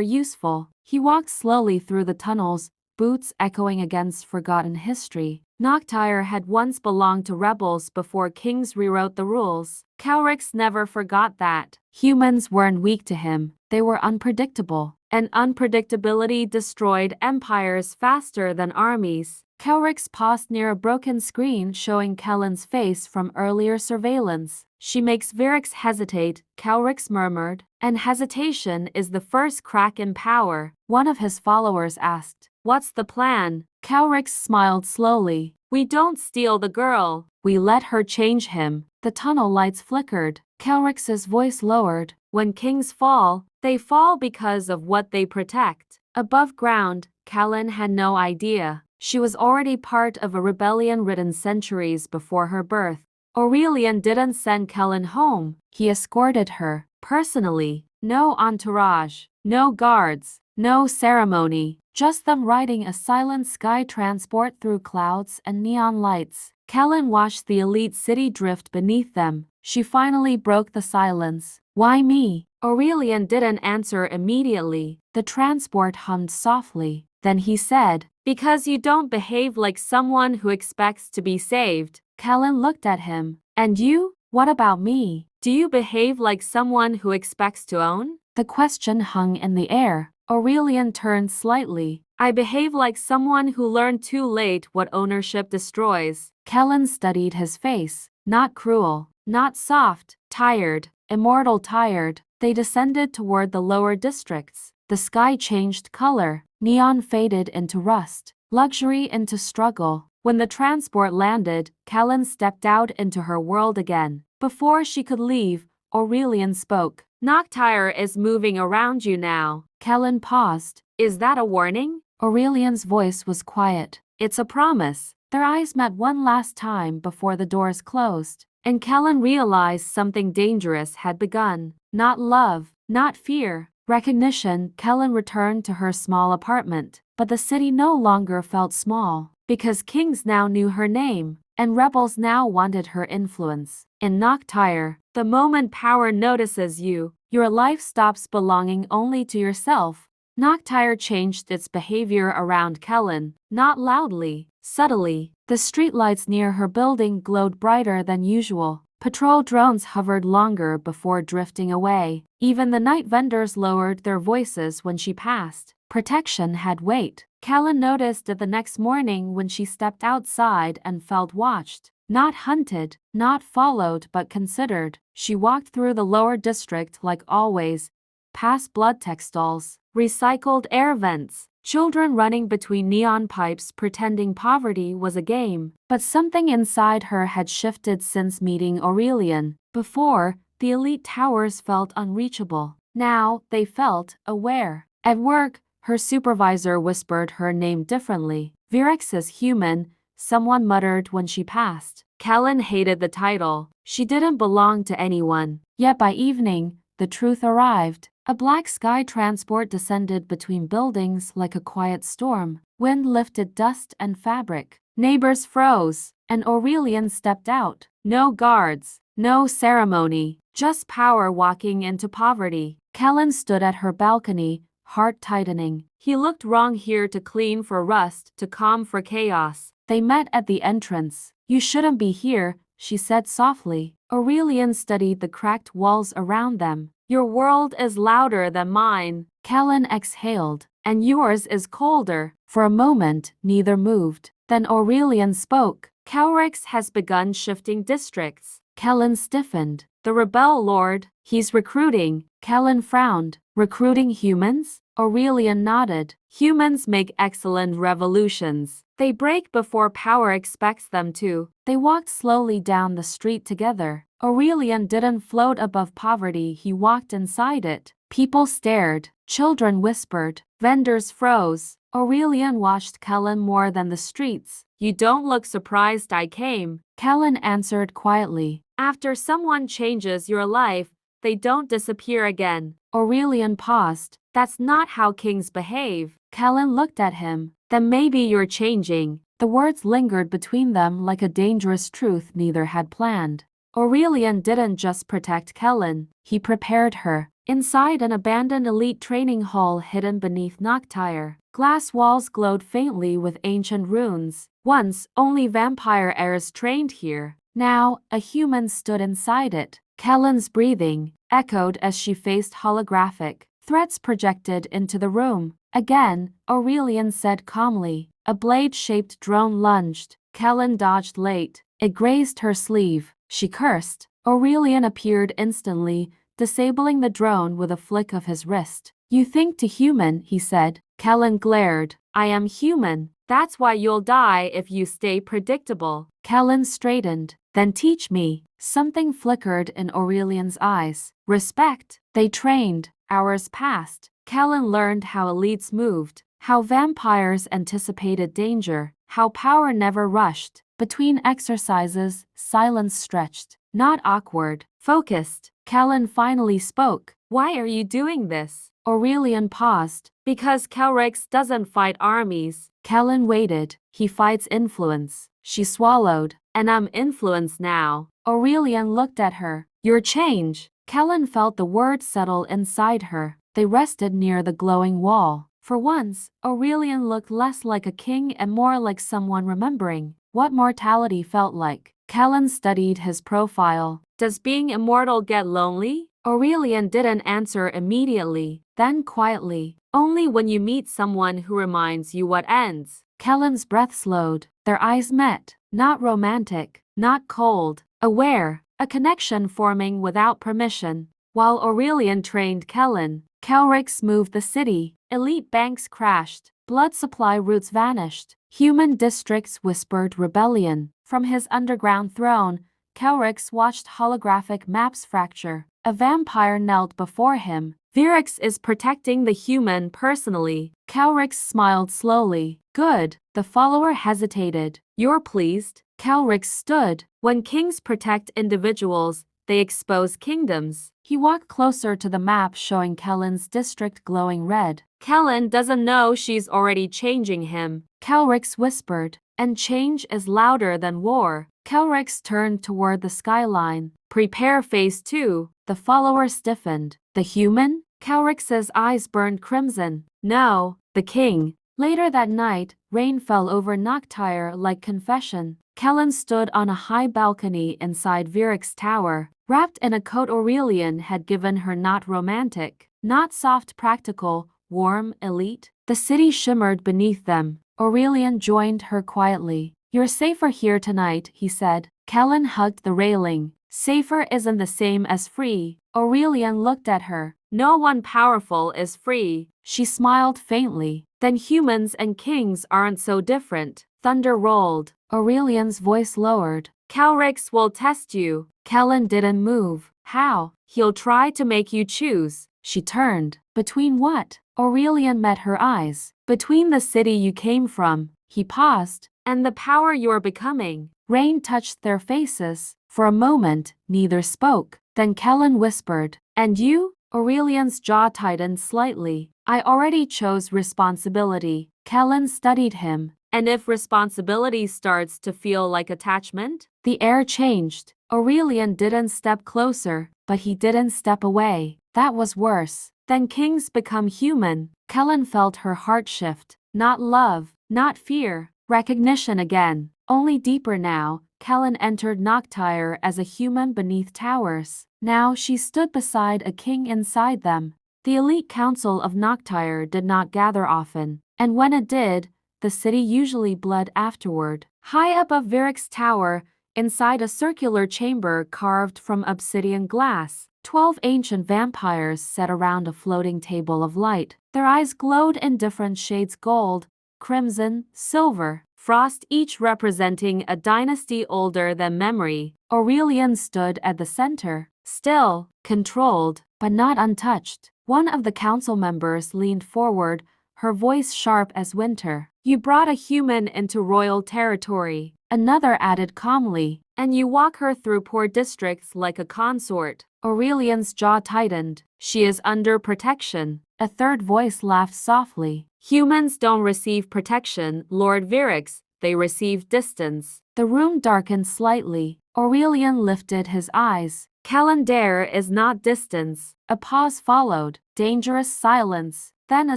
useful. He walked slowly through the tunnels, boots echoing against forgotten history. Noctyre had once belonged to rebels before kings rewrote the rules. Kaelyn never forgot that. Humans weren't weak to him, they were unpredictable. And unpredictability destroyed empires faster than armies. Kaelyn paused near a broken screen showing Kaelyn's face from earlier surveillance. She makes Virix hesitate, Kaelyn murmured. And hesitation is the first crack in power. One of his followers asked. What's the plan? Kaelyn smiled slowly. We don't steal the girl. We let her change him. The tunnel lights flickered. Kaelyn's voice lowered. When kings fall, they fall because of what they protect. Above ground, Kaelyn had no idea. She was already part of a rebellion written centuries before her birth. Aurelian didn't send Kaelyn home. He escorted her, personally. No entourage, no guards, no ceremony. Just them riding a silent sky transport through clouds and neon lights. Kaelyn watched the elite city drift beneath them. She finally broke the silence. Why me? Aurelian didn't answer immediately. The transport hummed softly. Then he said, because you don't behave like someone who expects to be saved. Kaelyn looked at him. And you? What about me? Do you behave like someone who expects to own? The question hung in the air. Aurelian turned slightly. I behave like someone who learned too late what ownership destroys. Kaelyn studied his face. Not cruel, not soft, tired, immortal tired. They descended toward the lower districts. The sky changed color. Neon faded into rust. Luxury into struggle. When the transport landed, Kaelyn stepped out into her world again. Before she could leave, Aurelian spoke. Noctyre is moving around you now. Kaelyn paused. Is that a warning? Aurelian's voice was quiet. It's a promise. Their eyes met one last time before the doors closed. And Kaelyn realized something dangerous had begun. Not love, not fear. Recognition. Kaelyn returned to her small apartment. But the city no longer felt small. Because kings now knew her name. And rebels now wanted her influence. In Noctyre, the moment power notices you, your life stops belonging only to yourself. Noctyre changed its behavior around Kaelyn, not loudly, subtly. The streetlights near her building glowed brighter than usual. Patrol drones hovered longer before drifting away. Even the night vendors lowered their voices when she passed. Protection had weight. Kaelyn noticed it the next morning when she stepped outside and felt watched. Not hunted, not followed but considered. She walked through the lower district like always, past blood textiles, recycled air vents, children running between neon pipes pretending poverty was a game. But something inside her had shifted since meeting Aurelian. Before, the elite towers felt unreachable. Now, they felt aware. At work, her supervisor whispered her name differently. Virix is human, someone muttered when she passed. Kaelyn hated the title. She didn't belong to anyone. Yet by evening, the truth arrived. A black sky transport descended between buildings like a quiet storm. Wind lifted dust and fabric. Neighbors froze, and Aurelian stepped out. No guards, no ceremony, just power walking into poverty. Kaelyn stood at her balcony, heart tightening. He looked wrong here, to clean for rust, to calm for chaos. They met at the entrance. You shouldn't be here, she said softly. Aurelian studied the cracked walls around them. Your world is louder than mine. Kaelyn exhaled. And yours is colder. For a moment, neither moved. Then Aurelian spoke. Kaelyn has begun shifting districts. Kaelyn stiffened. The rebel lord, he's recruiting. Kaelyn frowned. Recruiting humans? Aurelian nodded. Humans make excellent revolutions. They break before power expects them to. They walked slowly down the street together. Aurelian didn't float above poverty, he walked inside it. People stared. Children whispered. Vendors froze. Aurelian watched Kaelyn more than the streets. You don't look surprised I came, Kaelyn answered quietly. After someone changes your life, they don't disappear again. Aurelian paused. That's not how kings behave. Kaelyn looked at him. Then maybe you're changing. The words lingered between them like a dangerous truth neither had planned. Aurelian didn't just protect Kaelyn, he prepared her. Inside an abandoned elite training hall hidden beneath Noctyre, glass walls glowed faintly with ancient runes. Once, only vampire heirs trained here. Now, a human stood inside it. Kaelyn's breathing echoed as she faced holographic threats projected into the room. Again, Aurelian said calmly. A blade-shaped drone lunged. Kaelyn dodged late. It grazed her sleeve. She cursed. Aurelian appeared instantly, disabling the drone with a flick of his wrist. You think to human, he said. Kaelyn glared. I am human. That's why you'll die if you stay predictable. Kaelyn straightened. Then teach me. Something flickered in Aurelian's eyes. Respect. They trained. Hours passed. Kaelyn learned how elites moved, how vampires anticipated danger, how power never rushed. Between exercises, silence stretched. Not awkward, focused. Kaelyn finally spoke. Why are you doing this? Aurelian paused. Because Kael'Rix doesn't fight armies. Kaelyn waited. He fights influence. She swallowed. And I'm influenced now. Aurelian looked at her. Your change. Kaelyn felt the words settle inside her. They rested near the glowing wall. For once, Aurelian looked less like a king and more like someone remembering what mortality felt like. Kaelyn studied his profile. Does being immortal get lonely? Aurelian didn't answer immediately. Then quietly. Only when you meet someone who reminds you what ends. Kaelyn's breath slowed. Their eyes met. Not romantic, not cold, aware, a connection forming without permission. While Aurelian trained Kaelyn, Kael'Rix moved the city. Elite banks crashed. Blood supply routes vanished. Human districts whispered rebellion. From his underground throne, Kael'Rix watched holographic maps fracture. A vampire knelt before him. Virix is protecting the human personally. Kael'Rix smiled slowly. Good. The follower hesitated. You're pleased? Kael'Rix stood. When kings protect individuals, they expose kingdoms. He walked closer to the map showing Kaelyn's district glowing red. Kaelyn doesn't know she's already changing him. Kael'Rix whispered. And change is louder than war. Kael'Rix turned toward the skyline. Prepare phase 2. The follower stiffened. The human? Kael'Rix's eyes burned crimson. No, the king. Later that night, rain fell over Noctyre like confession. Kaelyn stood on a high balcony inside Virix's tower, wrapped in a coat Aurelian had given her. Not romantic, not soft practical, warm, elite. The city shimmered beneath them. Aurelian joined her quietly. You're safer here tonight, he said. Kaelyn hugged the railing. Safer isn't the same as free. Aurelian looked at her. No one powerful is free. She smiled faintly. Then humans and kings aren't so different. Thunder rolled. Aurelian's voice lowered. Kael'Rix will test you. Kaelyn didn't move. How? He'll try to make you choose. She turned. Between what? Aurelian met her eyes. Between the city you came from. He paused. And the power you're becoming. Rain touched their faces. For a moment, neither spoke. Then Kaelyn whispered. And you? Aurelian's jaw tightened slightly. I already chose responsibility. Kaelyn studied him. And if responsibility starts to feel like attachment? The air changed. Aurelian didn't step closer, but he didn't step away. That was worse. Then kings become human. Kaelyn felt her heart shift. Not love, not fear. Recognition again. Only deeper now. Kaelyn entered Noctyre as a human beneath towers. Now she stood beside a king inside them. The elite council of Noctyre did not gather often, and when it did, the city usually bled afterward. High above Virix's tower, inside a circular chamber carved from obsidian glass, 12 ancient vampires sat around a floating table of light. Their eyes glowed in different shades: gold, crimson, silver, frost, each representing a dynasty older than memory. Aurelian stood at the center, still, controlled, but not untouched. One of the council members leaned forward, her voice sharp as winter. You brought a human into royal territory. Another added calmly. And you walk her through poor districts like a consort. Aurelian's jaw tightened. She is under protection. A third voice laughed softly. Humans don't receive protection, Lord Virix. They receive distance. The room darkened slightly. Aurelian lifted his eyes. Kaelyn Daire is not distance. A pause followed. Dangerous silence. Then a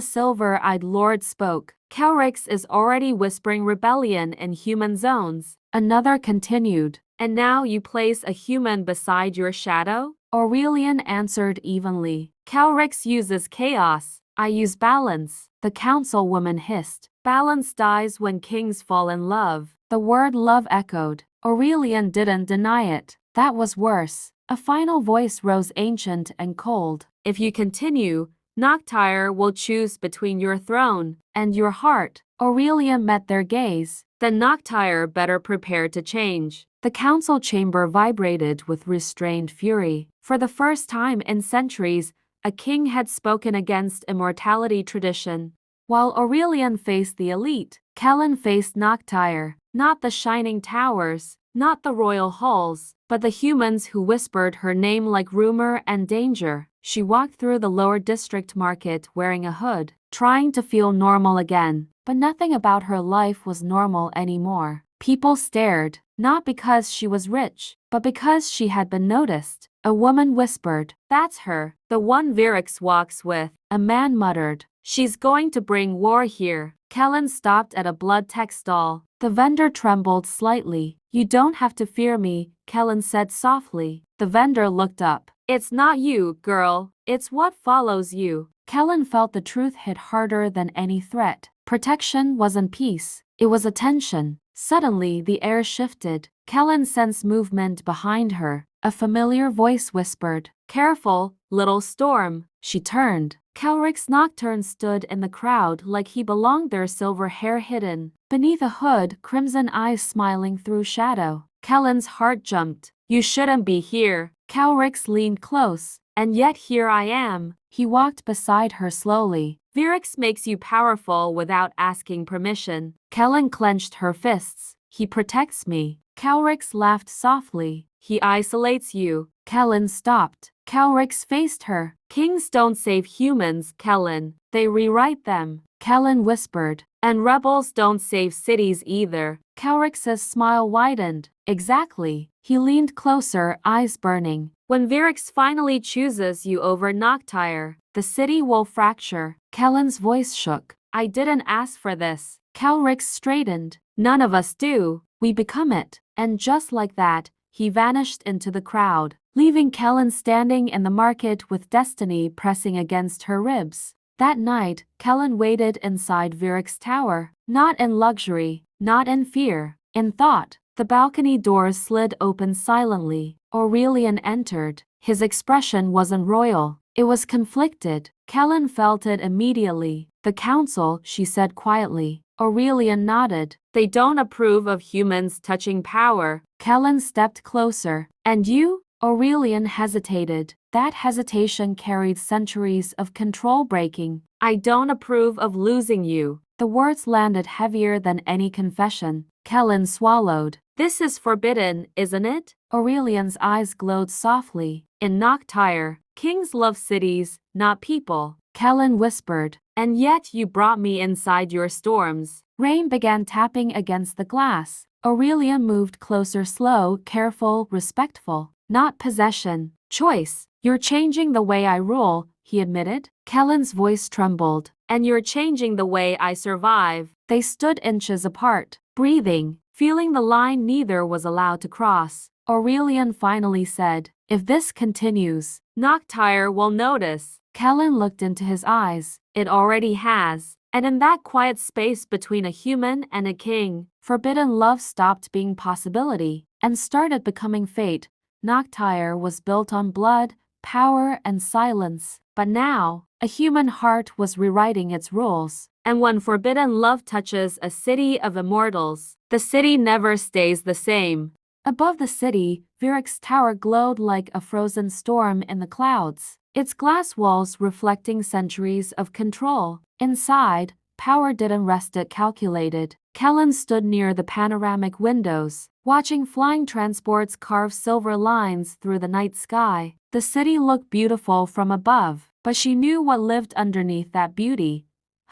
silver-eyed lord spoke. Kelrix is already whispering rebellion in human zones. Another continued. And now you place a human beside your shadow? Aurelian answered evenly. Kelrix uses chaos. I use balance. The councilwoman hissed. Balance dies when kings fall in love. The word love echoed. Aurelian didn't deny it. That was worse. A final voice rose ancient and cold. If you continue, Noctyre will choose between your throne and your heart. Aurelian met their gaze. Then Noctyre better prepare to change. The council chamber vibrated with restrained fury. For the first time in centuries, a king had spoken against immortality tradition. While Aurelian faced the elite, Kaelyn faced Noctyre. Not the shining towers, not the royal halls, but the humans who whispered her name like rumor and danger. She walked through the lower district market wearing a hood, trying to feel normal again. But nothing about her life was normal anymore. People stared, not because she was rich, but because she had been noticed. A woman whispered, "That's her, the one Virix walks with." A man muttered, "She's going to bring war here." Kaelyn stopped at a blood tech stall. The vendor trembled slightly. "You don't have to fear me," Kaelyn said softly. The vendor looked up. "It's not you, girl. It's what follows you." Kaelyn felt the truth hit harder than any threat. Protection wasn't peace. It was attention. Suddenly, the air shifted. Kaelyn sensed movement behind her. A familiar voice whispered, "Careful, little storm." She turned. Kelrix Nocturne stood in the crowd like he belonged there, silver hair hidden. Beneath a hood, crimson eyes smiling through shadow. Kaelyn's heart jumped. "You shouldn't be here." Kelrix leaned close. "And yet here I am." He walked beside her slowly. "Virix makes you powerful without asking permission." Kaelyn clenched her fists. "He protects me." Kelrix laughed softly. "He isolates you." Kaelyn stopped. Kelrix faced her. "Kings don't save humans, Kaelyn. They rewrite them." Kaelyn whispered. "And rebels don't save cities either." Kelrix's smile widened. "Exactly." He leaned closer, eyes burning. "When Virix finally chooses you over Noctyre, the city will fracture." Kaelyn's voice shook. "I didn't ask for this." Kelrix straightened. "None of us do. We become it." And just like that, he vanished into the crowd, leaving Kaelyn standing in the market with destiny pressing against her ribs. That night, Kaelyn waited inside Virix Tower, not in luxury, not in fear, in thought. The balcony doors slid open silently. Aurelian entered. His expression wasn't royal. It was conflicted. Kaelyn felt it immediately. "The council," she said quietly. Aurelian nodded. "They don't approve of humans touching power." Kaelyn stepped closer. "And you?" Aurelian hesitated. That hesitation carried centuries of control breaking. "I don't approve of losing you." The words landed heavier than any confession. Kaelyn swallowed. "This is forbidden, isn't it?" Aurelian's eyes glowed softly. "In Noctyre, kings love cities, not people." Kaelyn whispered. "And yet you brought me inside your storms." Rain began tapping against the glass. Aurelian moved closer, slow, careful, respectful. "Not possession. Choice." "You're changing the way I rule," he admitted. Kaelyn's voice trembled. "And you're changing the way I survive." They stood inches apart, breathing, feeling the line neither was allowed to cross. Aurelian finally said, "If this continues, Noctyre will notice." Kaelyn looked into his eyes. "It already has." And in that quiet space between a human and a king, forbidden love stopped being possibility and started becoming fate. Noctyre was built on blood, power, and silence. But now, a human heart was rewriting its rules. And when forbidden love touches a city of immortals, the city never stays the same. Above the city, Virix Tower glowed like a frozen storm in the clouds. its glass walls reflecting centuries of control. Inside, power didn't rest, it calculated. Kaelyn stood near the panoramic windows, watching flying transports carve silver lines through the night sky. The city looked beautiful from above, but she knew what lived underneath that beauty: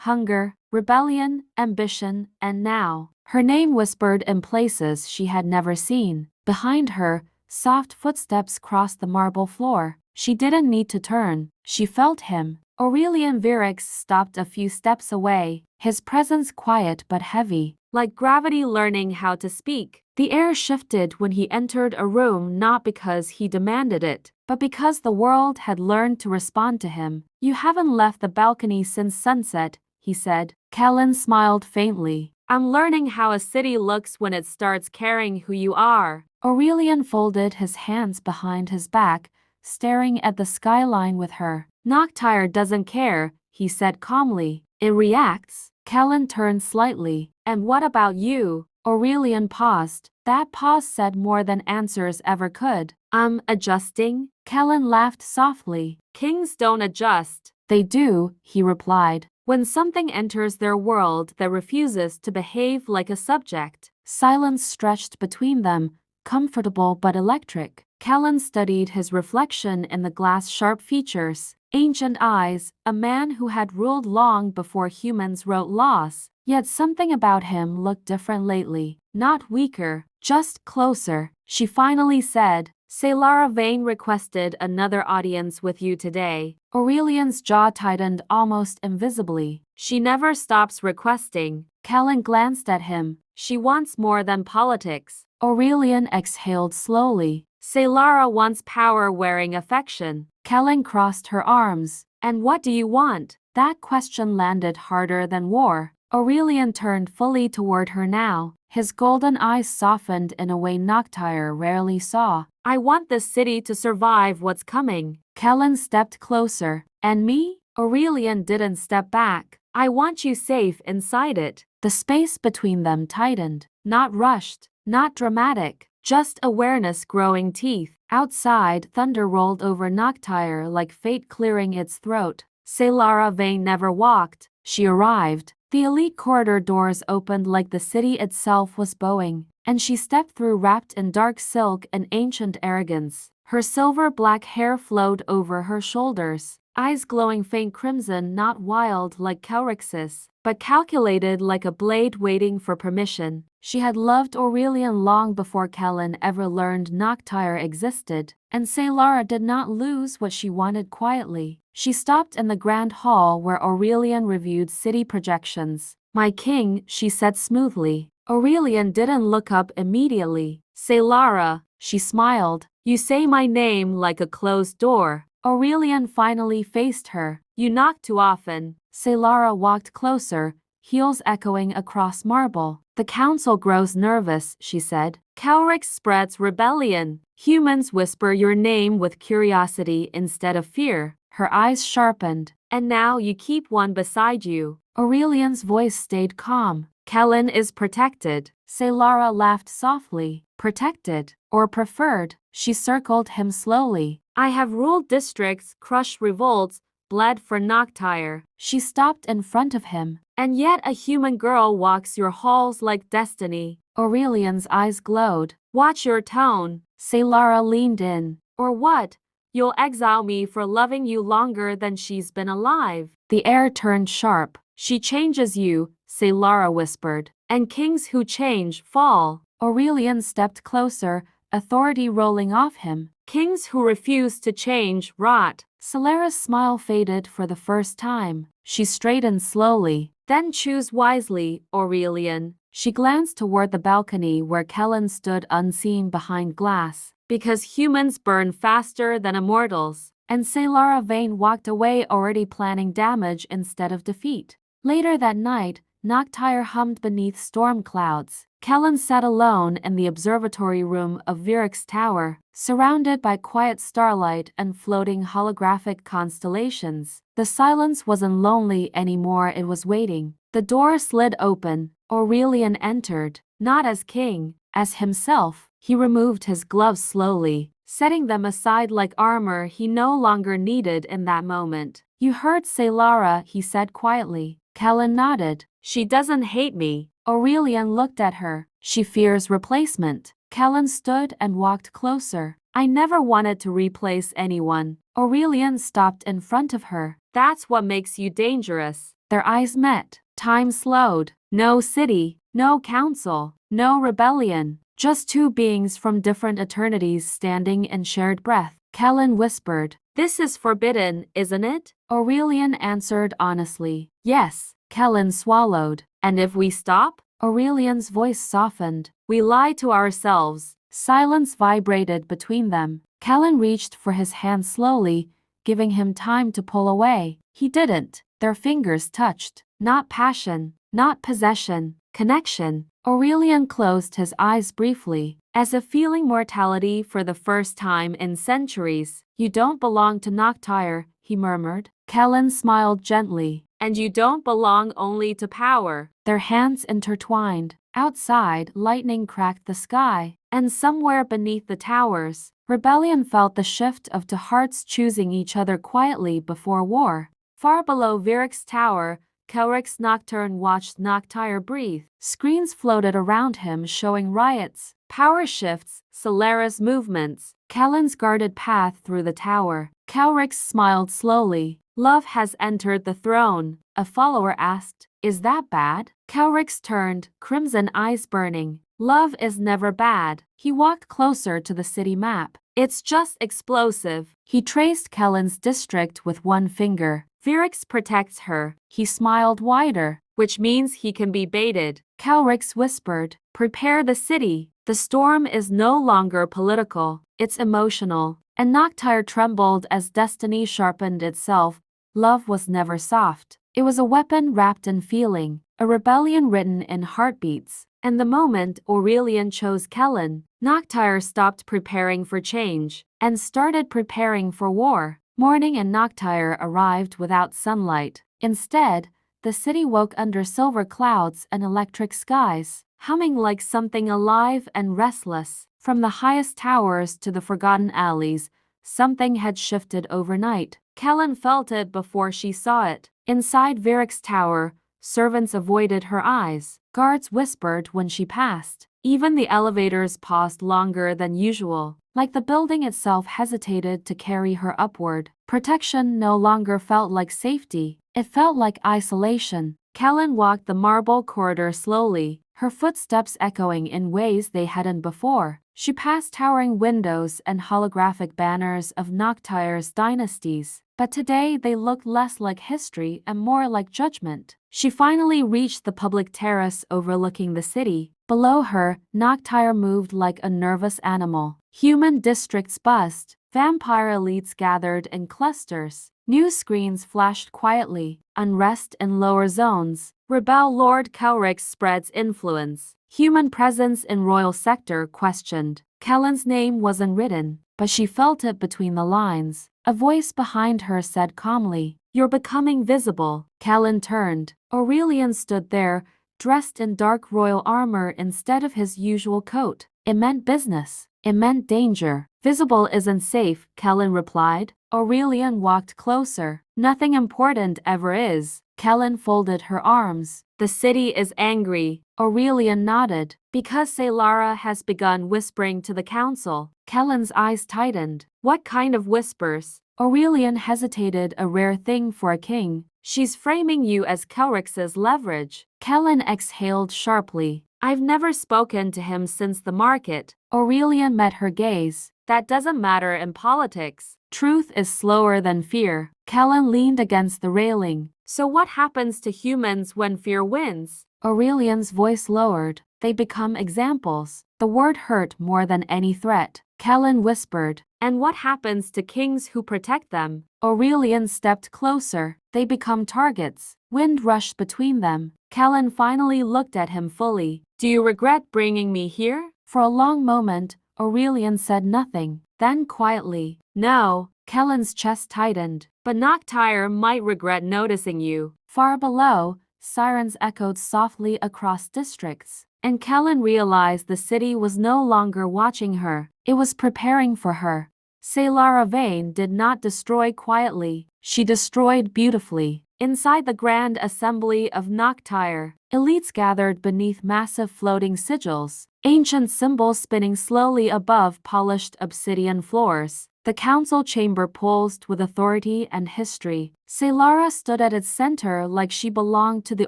hunger, rebellion, ambition, and now, her name whispered in places she had never seen. Behind her, soft footsteps crossed the marble floor. She didn't need to turn, she felt him. Aurelian Virix stopped a few steps away, his presence quiet but heavy, like gravity learning how to speak. The air shifted when he entered a room, not because he demanded it, but because the world had learned to respond to him. "You haven't left the balcony since sunset," he said. Kaelyn smiled faintly. "I'm learning how a city looks when it starts caring who you are." Aurelian folded his hands behind his back, staring at the skyline with her. "Noctyre doesn't care," he said calmly. "It reacts." Kaelyn turned slightly. "And what about you?" Aurelian paused. That pause said more than answers ever could. "I'm adjusting." Kaelyn laughed softly. "Kings don't adjust." "They do," he replied. "When something enters their world that refuses to behave like a subject." Silence stretched between them, comfortable but electric. Kaelyn studied his reflection in the glass, sharp features, ancient eyes, a man who had ruled long before humans wrote laws. Yet something about him looked different lately. Not weaker, just closer. She finally said, "Salara Vane requested another audience with you today." Aurelian's jaw tightened almost invisibly. "She never stops requesting." Kaelyn glanced at him. "She wants more than politics." Aurelian exhaled slowly. "Salara wants power wearing affection." Kaelyn crossed her arms. "And what do you want?" That question landed harder than war. Aurelian turned fully toward her now. His golden eyes softened in a way Noctyre rarely saw. "I want this city to survive what's coming." Kaelyn stepped closer. "And me?" Aurelian didn't step back. "I want you safe inside it." The space between them tightened. Not rushed, not dramatic, just awareness growing teeth. Outside, thunder rolled over Noctyre like fate clearing its throat. Salara Vane never walked. She arrived. The elite corridor doors opened like the city itself was bowing, and she stepped through wrapped in dark silk and ancient arrogance. Her silver-black hair flowed over her shoulders, eyes glowing faint crimson, not wild like Kelrix's, but calculated like a blade waiting for permission. She had loved Aurelian long before Kaelyn ever learned Noctyre existed, and Salara did not lose what she wanted quietly. She stopped in the grand hall where Aurelian reviewed city projections. "My king," she said smoothly. Aurelian didn't look up immediately. "Salara," she smiled. "You say my name like a closed door." Aurelian finally faced her. "You knock too often." Salara walked closer, heels echoing across marble. "The council grows nervous," she said. "Kelrix spreads rebellion. Humans whisper your name with curiosity instead of fear." Her eyes sharpened. "And now you keep one beside you." Aurelian's voice stayed calm. "Kaelyn is protected." Salara laughed softly. "Protected? Or preferred?" She circled him slowly. "I have ruled districts, crushed revolts, bled for Noctyre." She stopped in front of him. "And yet a human girl walks your halls like destiny." Aurelian's eyes glowed. "Watch your tone." Salara leaned in. "Or what? You'll exile me for loving you longer than she's been alive." The air turned sharp. "She changes you," Salara whispered. "And kings who change fall." Aurelian stepped closer, authority rolling off him. "Kings who refuse to change rot." Salara's smile faded for the first time. She straightened slowly. "Then choose wisely, Aurelian." She glanced toward the balcony where Kaelyn stood unseen behind glass. "Because humans burn faster than immortals." And Salara Vane walked away, already planning damage instead of defeat. Later that night, Noctyre hummed beneath storm clouds. Kaelyn sat alone in the observatory room of Virix Tower, surrounded by quiet starlight and floating holographic constellations. The silence wasn't lonely anymore, it was waiting. The door slid open. Aurelian entered, not as king, as himself. He removed his gloves slowly, setting them aside like armor he no longer needed in that moment. You heard Saylara, he said quietly. Kaelyn nodded. She doesn't hate me. Aurelian looked at her. She fears replacement. Kaelyn stood and walked closer. I never wanted to replace anyone. Aurelian stopped in front of her. That's what makes you dangerous. Their eyes met. Time slowed. No city, no council, no rebellion. Just two beings from different eternities standing in shared breath. Kaelyn whispered, "This is forbidden, isn't it?" Aurelian answered honestly, "Yes." Kaelyn swallowed. "And if we stop?" Aurelian's voice softened. "We lie to ourselves." Silence vibrated between them. Kaelyn reached for his hand slowly, giving him time to pull away. He didn't. Their fingers touched. Not passion, not possession, connection. Aurelian closed his eyes briefly, as if feeling mortality for the first time in centuries. "You don't belong to Noctyre," he murmured. Kaelyn smiled gently. "And you don't belong only to power." Their hands intertwined. Outside, lightning cracked the sky, and somewhere beneath the towers, rebellion felt the shift of two hearts choosing each other quietly before war. Far below Virex's tower, Kaelric's Nocturne watched Noctyre breathe. Screens floated around him showing riots, power shifts, Solara's movements. Kaelyn's guarded path through the tower. Kaelric smiled slowly. "Love has entered the throne," a follower asked. "Is that bad?" Kaelric's turned, crimson eyes burning. "Love is never bad." He walked closer to the city map. "It's just explosive." He traced Kaelyn's district with one finger. "Virex protects her." He smiled wider. "Which means he can be baited." Kaelrix whispered, "Prepare the city." The storm is no longer political. It's emotional. And Noctyre trembled as destiny sharpened itself. Love was never soft. It was a weapon wrapped in feeling, a rebellion written in heartbeats. And the moment Aurelian chose Kaelyn, Noctyre stopped preparing for change and started preparing for war. Morning in Noctyre arrived without sunlight. Instead, the city woke under silver clouds and electric skies, humming like something alive and restless. From the highest towers to the forgotten alleys, something had shifted overnight. Kaelyn felt it before she saw it. Inside Virex's tower, servants avoided her eyes. Guards whispered when she passed. Even the elevators paused longer than usual, like the building itself hesitated to carry her upward. Protection no longer felt like safety. It felt like isolation. Kaelyn walked the marble corridor slowly, her footsteps echoing in ways they hadn't before. She passed towering windows and holographic banners of Noctyre's dynasties, but today they looked less like history and more like judgment. She finally reached the public terrace overlooking the city. Below her, Noctyre moved like a nervous animal. Human districts buzzed. Vampire elites gathered in clusters. News screens flashed quietly. Unrest in lower zones. Rebel Lord Kaelric spreads influence. Human presence in royal sector questioned. Kaelyn's name wasn't written, but she felt it between the lines. A voice behind her said calmly, "You're becoming visible." Kaelyn turned. Aurelian stood there, dressed in dark royal armor instead of his usual coat. It meant business. It meant danger. "Visible isn't safe," Kaelyn replied. Aurelian walked closer. "Nothing important ever is." Kaelyn folded her arms. "The city is angry." Aurelian nodded. "Because Saylara has begun whispering to the council." Kaelyn's eyes tightened. "What kind of whispers?" Aurelian hesitated, a rare thing for a king. "She's framing you as Kaelrix's leverage." Kaelyn exhaled sharply. "I've never spoken to him since the market." Aurelian met her gaze. "That doesn't matter in politics. Truth is slower than fear." Kaelyn leaned against the railing. "So what happens to humans when fear wins?" Aurelian's voice lowered. "They become examples." The word hurt more than any threat. Kaelyn whispered, "And what happens to kings who protect them?" Aurelian stepped closer. "They become targets." Wind rushed between them. Kaelyn finally looked at him fully. "Do you regret bringing me here?" For a long moment, Aurelian said nothing. Then quietly, "No." Kaelyn's chest tightened. "But Noctyre might regret noticing you." Far below, sirens echoed softly across districts. and Kaelyn realized the city was no longer watching her, it was preparing for her. Salara Vane did not destroy quietly, she destroyed beautifully. Inside the grand assembly of Noctyre, elites gathered beneath massive floating sigils, ancient symbols spinning slowly above polished obsidian floors. The council chamber pulsed with authority and history. Salara stood at its center like she belonged to the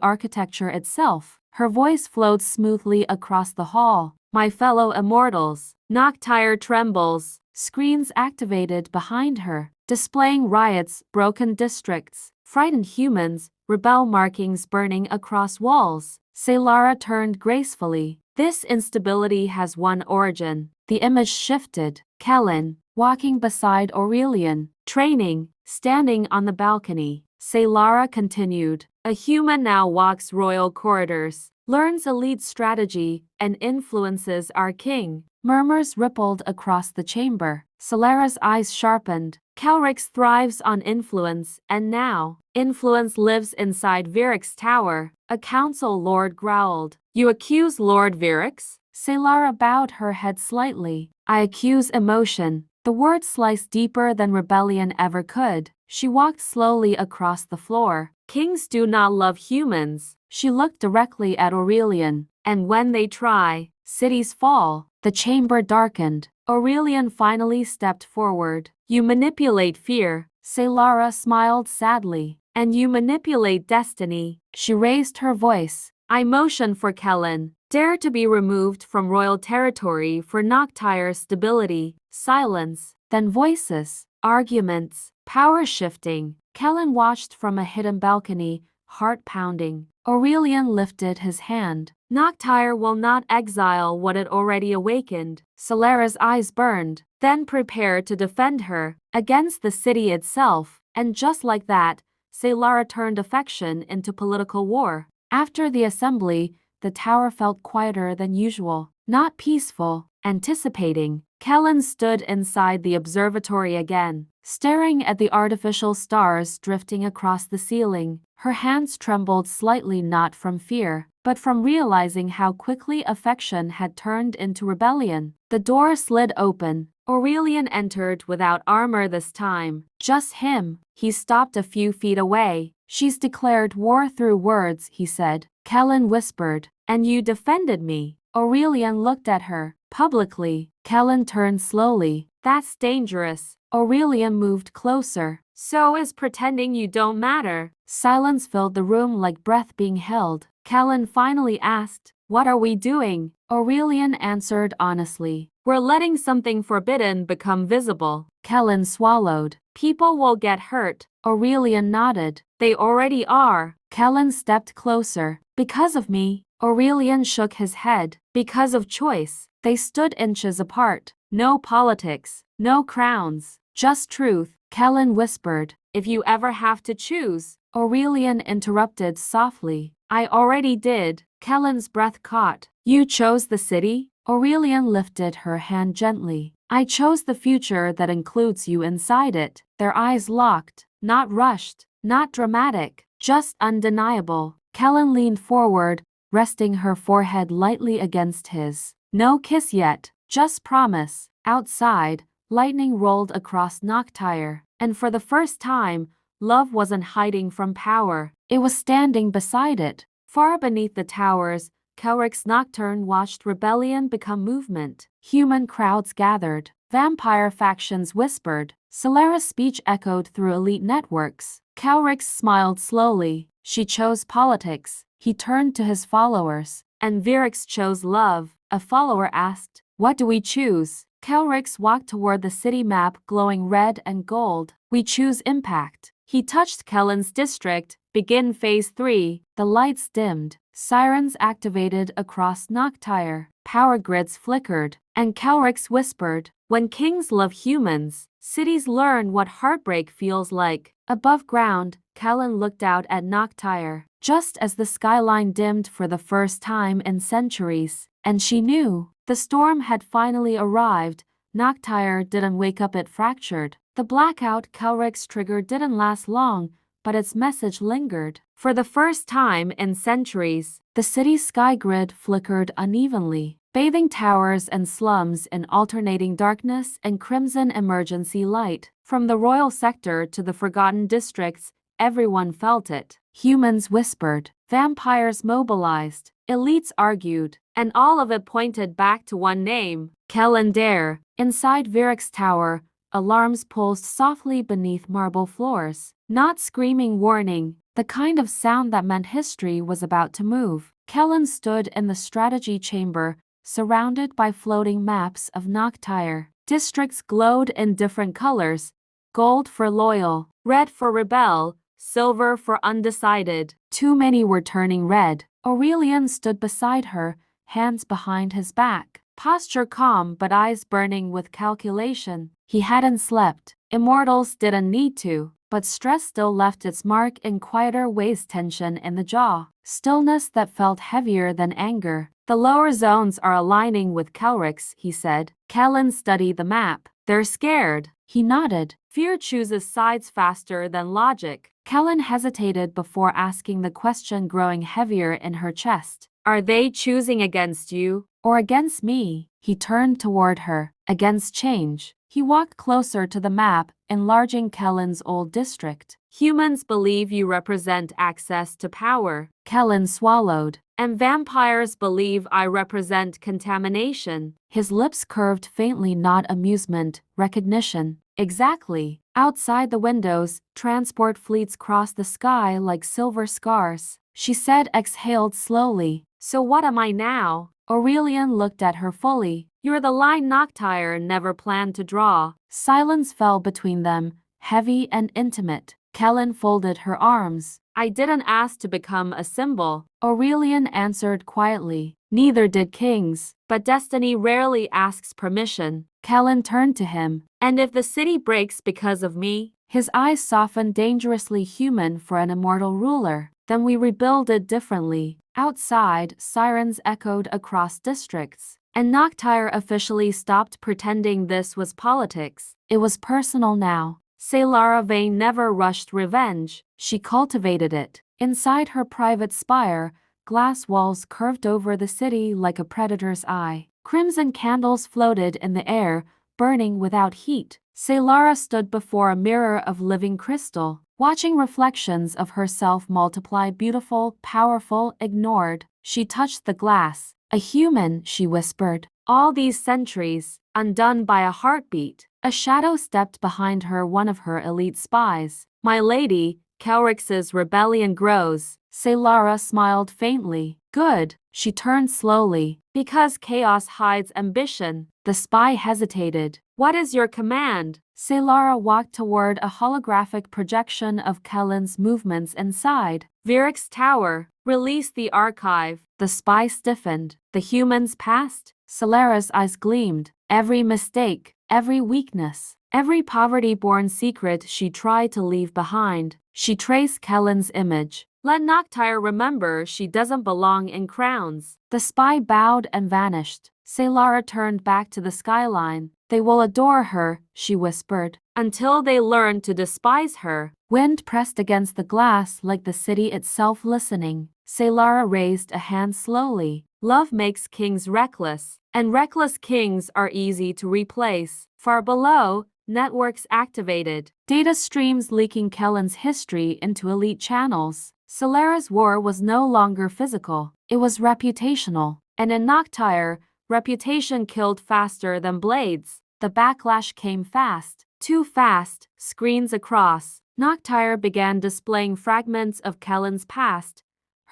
architecture itself. Her voice flowed smoothly across the hall. My fellow immortals. Noctyre trembles. Screens activated behind her, displaying riots, broken districts, frightened humans, rebel markings burning across walls. Salara turned gracefully. This instability has one origin. The image shifted. Kaelyn, walking beside Aurelian, training, standing on the balcony. Salara continued. A human now walks royal corridors, learns elite strategy, and influences our king. Murmurs rippled across the chamber. Salara's eyes sharpened. Calrix thrives on influence, and now, influence lives inside Virix's tower. A council lord growled. You accuse Lord Virix? Salara bowed her head slightly. I accuse emotion. The word sliced deeper than rebellion ever could. She walked slowly across the floor. Kings do not love humans. She looked directly at Aurelian. And when they try, cities fall. The chamber darkened. Aurelian finally stepped forward. You manipulate fear. Salara smiled sadly. And you manipulate destiny. She raised her voice. I motion for Kaelyn Daire to be removed from royal territory for Noctyre's stability. Silence. Then voices. Arguments. Power shifting. Kaelyn watched from a hidden balcony, heart pounding. Aurelian lifted his hand. Noctyre will not exile what it already awakened. Salara's eyes burned, then prepared to defend her against the city itself. And just like that, Salara turned affection into political war. After the assembly, the tower felt quieter than usual, not peaceful, anticipating. Kaelyn stood inside the observatory again, staring at the artificial stars drifting across the ceiling. Her hands trembled slightly, not from fear, but from realizing how quickly affection had turned into rebellion. The door slid open. Aurelian entered without armor this time. Just him. He stopped a few feet away. She's declared war through words, he said. Kaelyn whispered. And you defended me. Aurelian looked at her. Publicly. Kaelyn turned slowly. That's dangerous. Aurelian moved closer. So is pretending you don't matter. Silence filled the room like breath being held. Kaelyn finally asked, what are we doing? Aurelian answered honestly. We're letting something forbidden become visible. Kaelyn swallowed. People will get hurt. Aurelian nodded. They already are. Kaelyn stepped closer. Because of me. Aurelian shook his head. Because of choice. They stood inches apart. No politics. No crowns. Just truth. Kaelyn whispered. If you ever have to choose. Aurelian interrupted softly. I already did. Kaelyn's breath caught. You chose the city? Aurelian lifted her hand gently. I chose the future that includes you inside it. Their eyes locked. Not rushed. Not dramatic. Just undeniable. Kaelyn leaned forward, resting her forehead lightly against his. No kiss yet. Just promise. Outside, lightning rolled across Noctyre. And for the first time, love wasn't hiding from power. It was standing beside it. Far beneath the towers, Kelric's Nocturne watched rebellion become movement. Human crowds gathered. Vampire factions whispered. Salara's speech echoed through elite networks. Kelrix smiled slowly. She chose politics. He turned to his followers. And Virix chose love. A follower asked, what do we choose? Kelrix walked toward the city map glowing red and gold. We choose impact. He touched Kaelyn's district. Begin Phase 3. The lights dimmed. Sirens activated across Noctyre. Power grids flickered. And Kelrix whispered, when kings love humans, cities learn what heartbreak feels like. Above ground, Kaelyn looked out at Noctyre, just as the skyline dimmed for the first time in centuries. And she knew. The storm had finally arrived. Noctyre didn't wake up, it fractured. The blackout Kelrix triggered didn't last long, but its message lingered. For the first time in centuries, the city's sky grid flickered unevenly, bathing towers and slums in alternating darkness and crimson emergency light. From the royal sector to the forgotten districts, everyone felt it. Humans whispered, vampires mobilized, elites argued, and all of it pointed back to one name, Kaelyn Daire. Inside Virex's tower, alarms pulsed softly beneath marble floors, not screaming warning, the kind of sound that meant history was about to move. Kaelyn stood in the strategy chamber, surrounded by floating maps of Noctyre. Districts glowed in different colors, gold for loyal, red for rebel, silver for undecided. Too many were turning red. Aurelian stood beside her, hands behind his back, posture calm but eyes burning with calculation. He hadn't slept. Immortals didn't need to, but stress still left its mark in quieter ways, tension in the jaw, stillness that felt heavier than anger. The lower zones are aligning with Kelric's, he said. Kaelyn studied the map. They're scared. He nodded. Fear chooses sides faster than logic. Kaelyn hesitated before asking the question, growing heavier in her chest. Are they choosing against you? Or against me? He turned toward her. Against change. He walked closer to the map, enlarging Kaelyn's old district. Humans believe you represent access to power. Kaelyn swallowed. And vampires believe I represent contamination. His lips curved faintly, not amusement, recognition. Exactly. Outside the windows, transport fleets crossed the sky like silver scars. She said, exhaled slowly. So what am I now? Aurelian looked at her fully. You're the line Noctyre never planned to draw. Silence fell between them, heavy and intimate. Kaelyn folded her arms. I didn't ask to become a symbol. Aurelian answered quietly. Neither did kings. But destiny rarely asks permission. Kaelyn turned to him. And if the city breaks because of me? His eyes softened, dangerously human for an immortal ruler. Then we rebuild it differently. Outside, sirens echoed across districts. And Noctyre officially stopped pretending this was politics. It was personal now. Salara Vane never rushed revenge. She cultivated it. Inside her private spire, glass walls curved over the city like a predator's eye. Crimson candles floated in the air, burning without heat. Salara stood before a mirror of living crystal, watching reflections of herself multiply, beautiful, powerful, ignored. She touched the glass. A human, she whispered. All these centuries, undone by a heartbeat. A shadow stepped behind her, one of her elite spies. My lady, Kelrix's rebellion grows. Salara smiled faintly. Good. She turned slowly. Because chaos hides ambition. The spy hesitated. What is your command? Salara walked toward a holographic projection of Kaelyn's movements inside. Virex's tower. Release the archive. The spy stiffened. The humans passed? Salara's eyes gleamed. Every mistake, every weakness, every poverty-born secret she tried to leave behind. She traced Kaelyn's image. Let Noctyre remember she doesn't belong in crowns. The spy bowed and vanished. Salara turned back to the skyline. They will adore her, she whispered, until they learn to despise her. Wind pressed against the glass like the city itself listening. Salara raised a hand slowly. Love makes kings reckless, and reckless kings are easy to replace. Far below, networks activated. Data streams leaking Kaelyn's history into elite channels. Salara's war was no longer physical. It was reputational. And in Noctyre, reputation killed faster than blades. The backlash came fast. Too fast. Screens across. Noctyre began displaying fragments of Kaelyn's past.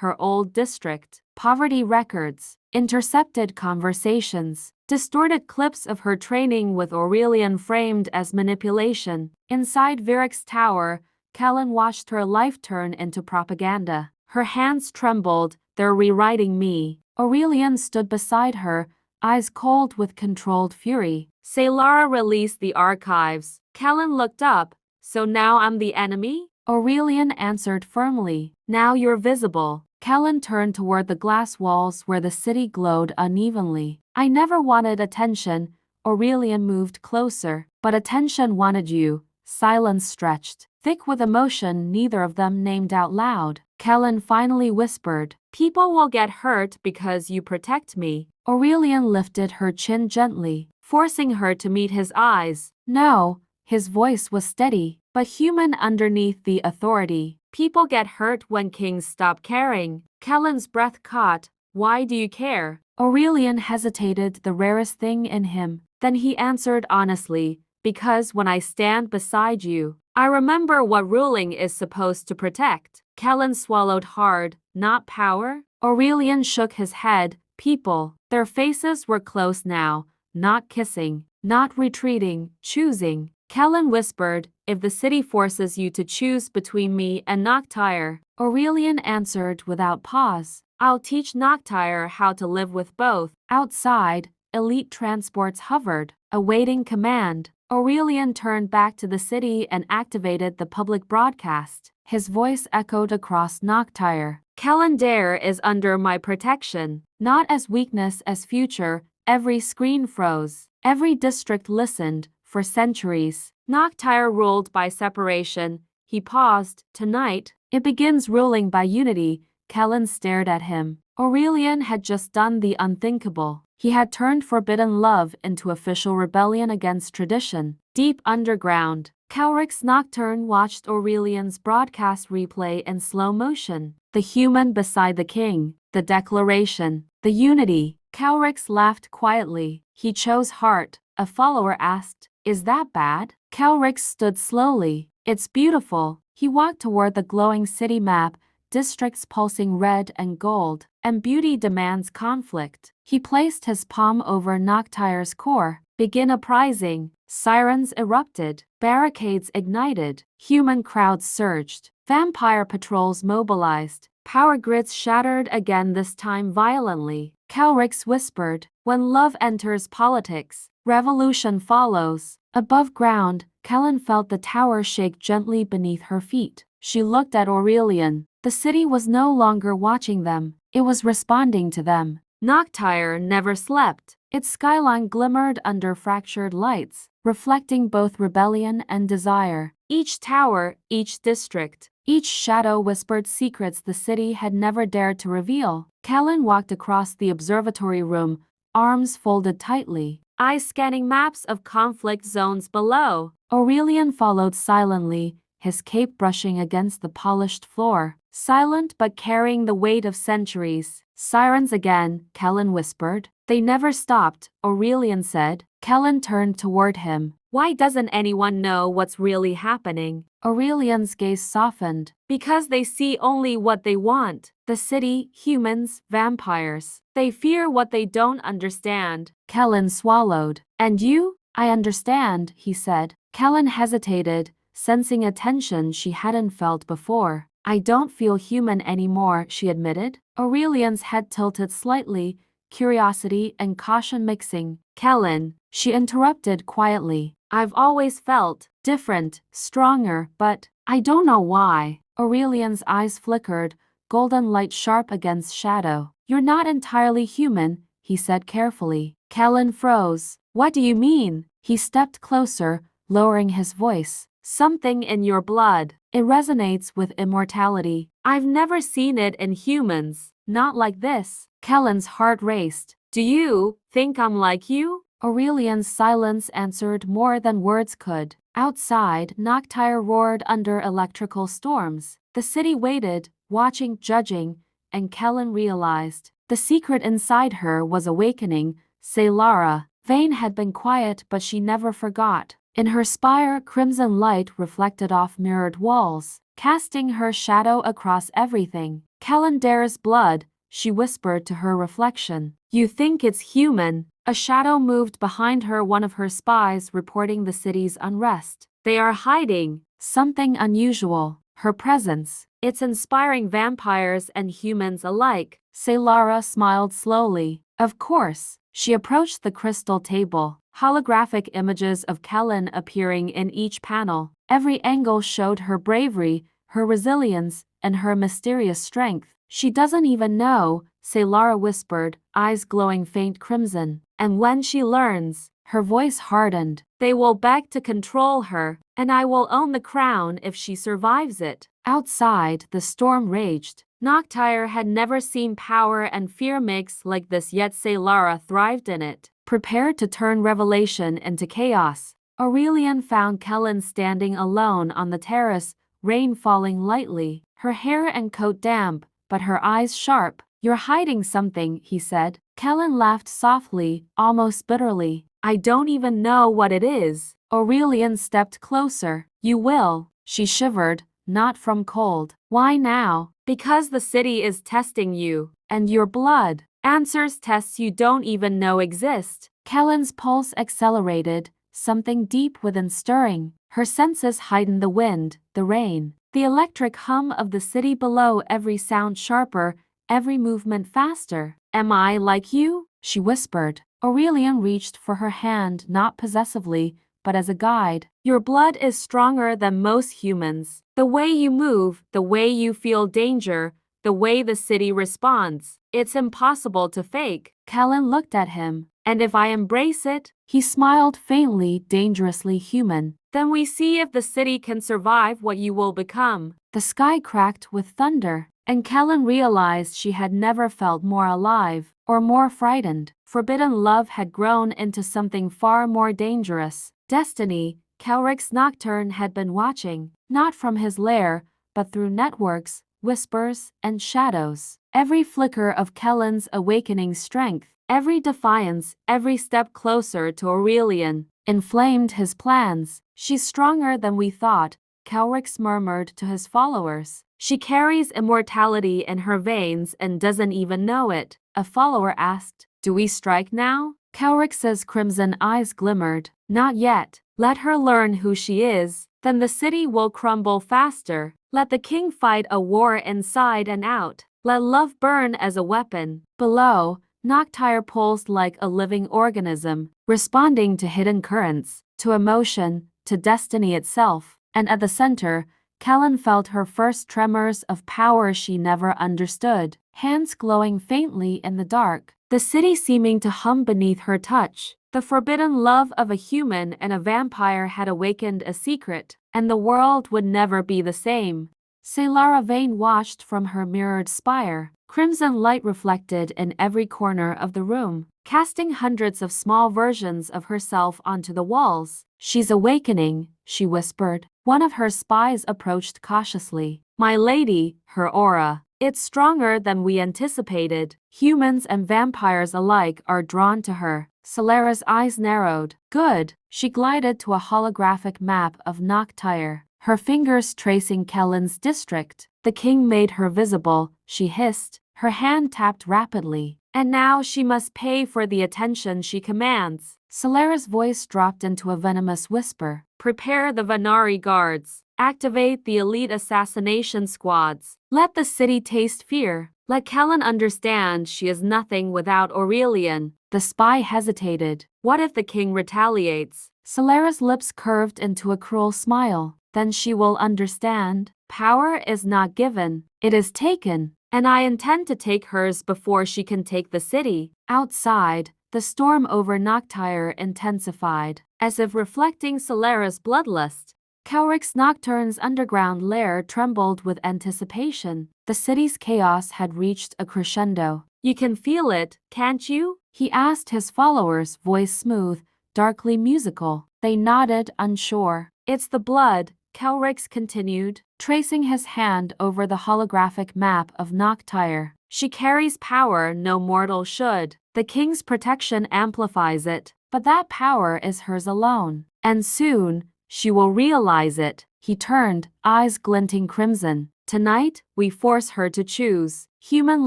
Her old district. Poverty records. Intercepted conversations. Distorted clips of her training with Aurelian framed as manipulation. Inside Virex's tower, Kaelyn watched her life turn into propaganda. Her hands trembled. They're rewriting me. Aurelian stood beside her, eyes cold with controlled fury. Salara released the archives. Kaelyn looked up. So now I'm the enemy? Aurelian answered firmly. Now you're visible. Kaelyn turned toward the glass walls where the city glowed unevenly. I never wanted attention. Aurelian moved closer. But attention wanted you. Silence stretched. thick with emotion neither of them named out loud. Kaelyn finally whispered, "People will get hurt because you protect me." Aurelian lifted her chin gently, forcing her to meet his eyes. No, his voice was steady, but human underneath the authority. People get hurt when kings stop caring. Kaelyn's breath caught. Why do you care? Aurelian hesitated, the rarest thing in him. Then he answered honestly, because when I stand beside you, I remember what ruling is supposed to protect. Kaelyn swallowed hard. Not power? Aurelian shook his head. People. Their faces were close now, not kissing, not retreating, choosing. Kaelyn whispered, if the city forces you to choose between me and Noctyre. Aurelian answered without pause, I'll teach Noctyre how to live with both. Outside, elite transports hovered, awaiting command. Aurelian turned back to the city and activated the public broadcast. His voice echoed across Noctyre. Kaelyn Daire is under my protection. Not as weakness as future. Every screen froze. Every district listened. For centuries, Noctyre ruled by separation. He paused. Tonight, it begins ruling by unity. Kaelyn stared at him. Aurelian had just done the unthinkable. He had turned forbidden love into official rebellion against tradition. Deep underground, Kaelric's Nocturne watched Aurelian's broadcast replay in slow motion. The human beside the king, the declaration, the unity. Kaelric's laughed quietly. He chose heart. A follower asked, is that bad? Kaelric stood slowly. It's beautiful. He walked toward the glowing city map, districts pulsing red and gold, and beauty demands conflict. He placed his palm over Noctyre's core. Begin uprising. Sirens erupted. Barricades ignited. Human crowds surged. Vampire patrols mobilized. Power grids shattered again, this time violently. Kaelric whispered, when love enters politics, revolution follows. Above ground, Kaelyn felt the tower shake gently beneath her feet. She looked at Aurelian. The city was no longer watching them. It was responding to them. Noctyre never slept. Its skyline glimmered under fractured lights, reflecting both rebellion and desire. Each tower, each district, each shadow whispered secrets the city had never dared to reveal. Kaelyn walked across the observatory room, arms folded tightly, eyes scanning maps of conflict zones below. Aurelian followed silently, his cape brushing against the polished floor. Silent but carrying the weight of centuries. Sirens again, Kaelyn whispered. They never stopped, Aurelian said. Kaelyn turned toward him. Why doesn't anyone know what's really happening? Aurelian's gaze softened. Because they see only what they want. The city, humans, vampires. They fear what they don't understand. Kaelyn swallowed. And you? I understand, he said. Kaelyn hesitated, sensing a tension she hadn't felt before. I don't feel human anymore, she admitted. Aurelian's head tilted slightly, curiosity and caution mixing. Kaelyn, she interrupted quietly. I've always felt different, stronger, but I don't know why. Aurelian's eyes flickered, golden light sharp against shadow. You're not entirely human, he said carefully. Kaelyn froze. What do you mean? He stepped closer, lowering his voice. Something in your blood. It resonates with immortality. I've never seen it in humans. Not like this. Kaelyn's heart raced. Do you think I'm like you? Aurelian's silence answered more than words could. Outside, Noctyre roared under electrical storms. The city waited, watching, judging, and Kaelyn realized the secret inside her was awakening. Saylara. Vane had been quiet, but she never forgot. In her spire, crimson light reflected off mirrored walls, casting her shadow across everything. Kaelyn Daire's blood, she whispered to her reflection. You think it's human? A shadow moved behind her, one of her spies reporting the city's unrest. They are hiding. Something unusual. Her presence. It's inspiring vampires and humans alike. Saylara smiled slowly. Of course. She approached the crystal table. Holographic images of Kaelyn appearing in each panel. Every angle showed her bravery, her resilience, and her mysterious strength. She doesn't even know, Saylara whispered, eyes glowing faint crimson. And when she learns, Her voice hardened. They will beg to control her, and I will own the crown if she survives it. Outside, the storm raged. Noctyre had never seen power and fear mix like this, yet Saylara thrived in it, prepared to turn revelation into chaos. Aurelian found Kaelyn standing alone on the terrace, rain falling lightly, her hair and coat damp, but her eyes sharp. You're hiding something, he said. Kaelyn laughed softly, almost bitterly. I don't even know what it is. Aurelian stepped closer. You will. She shivered, not from cold. Why now? Because the city is testing you, and your blood answers tests you don't even know exist. Kaelyn's pulse accelerated, something deep within stirring. Her senses heightened: the wind, the rain, the electric hum of the city below, every sound sharper, every movement faster. Am I like you? She whispered. Aurelian reached for her hand, not possessively, but as a guide. Your blood is stronger than most humans. The way you move, the way you feel danger, the way the city responds. It's impossible to fake. Kaelyn looked at him. And if I embrace it? He smiled faintly, dangerously human. Then we see if the city can survive what you will become. The sky cracked with thunder, and Kaelyn realized she had never felt more alive, or more frightened. Forbidden love had grown into something far more dangerous. Destiny. Kaelric's Nocturne had been watching, not from his lair, but through networks, whispers, and shadows. Every flicker of Kaelyn's awakening strength, every defiance, every step closer to Aurelian, inflamed his plans. She's stronger than we thought, Kaelrix murmured to his followers. She carries immortality in her veins and doesn't even know it. A follower asked, do we strike now? Kaelrix's crimson eyes glimmered. Not yet. Let her learn who she is, then the city will crumble faster. Let the king fight a war inside and out. Let love burn as a weapon. Below, Noctyre pulsed like a living organism, responding to hidden currents, to emotion, to destiny itself. And at the center, Kaelyn felt her first tremors of power she never understood, hands glowing faintly in the dark, the city seeming to hum beneath her touch. The forbidden love of a human and a vampire had awakened a secret, and the world would never be the same. Saylara Vane watched from her mirrored spire, crimson light reflected in every corner of the room, casting hundreds of small versions of herself onto the walls. She's awakening, she whispered. One of her spies approached cautiously. My lady, her aura. It's stronger than we anticipated. Humans and vampires alike are drawn to her. Sayara's eyes narrowed. Good. She glided to a holographic map of Noctyre, her fingers tracing Kaelyn's district. The king made her visible, she hissed. Her hand tapped rapidly. And now she must pay for the attention she commands. Sayara's voice dropped into a venomous whisper. Prepare the Vanari guards. Activate the elite assassination squads. Let the city taste fear. Let Kaelyn understand she is nothing without Aurelian. The spy hesitated. What if the king retaliates? Sayara's lips curved into a cruel smile. Then she will understand. Power is not given. It is taken. And I intend to take hers before she can take the city. Outside, the storm over Noctyre intensified, as if reflecting Sayara's bloodlust. Kaelric's Nocturne's underground lair trembled with anticipation. The city's chaos had reached a crescendo. You can feel it, can't you? He asked his followers, voice smooth, darkly musical. They nodded, unsure. It's the blood, Kaelrix continued, tracing his hand over the holographic map of Noctyre. She carries power no mortal should. The king's protection amplifies it, but that power is hers alone. And soon, she will realize it. He turned, eyes glinting crimson. Tonight, we force her to choose human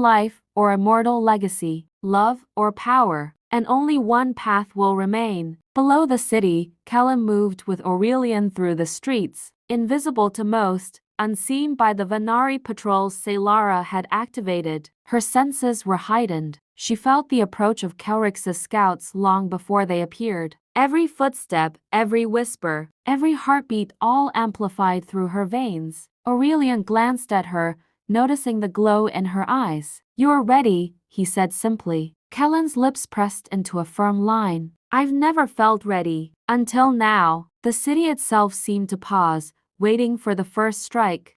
life or immortal legacy, love or power, and only one path will remain. Below the city, Kaelyn moved with Aurelian through the streets, invisible to most, unseen by the Vanari patrols Saylara had activated. Her senses were heightened. She felt the approach of Kaelrix's scouts long before they appeared. Every footstep, every whisper, every heartbeat, all amplified through her veins. Aurelian glanced at her, noticing the glow in her eyes. You're ready, he said simply. Kaelyn's lips pressed into a firm line. I've never felt ready. Until now, the city itself seemed to pause, waiting for the first strike.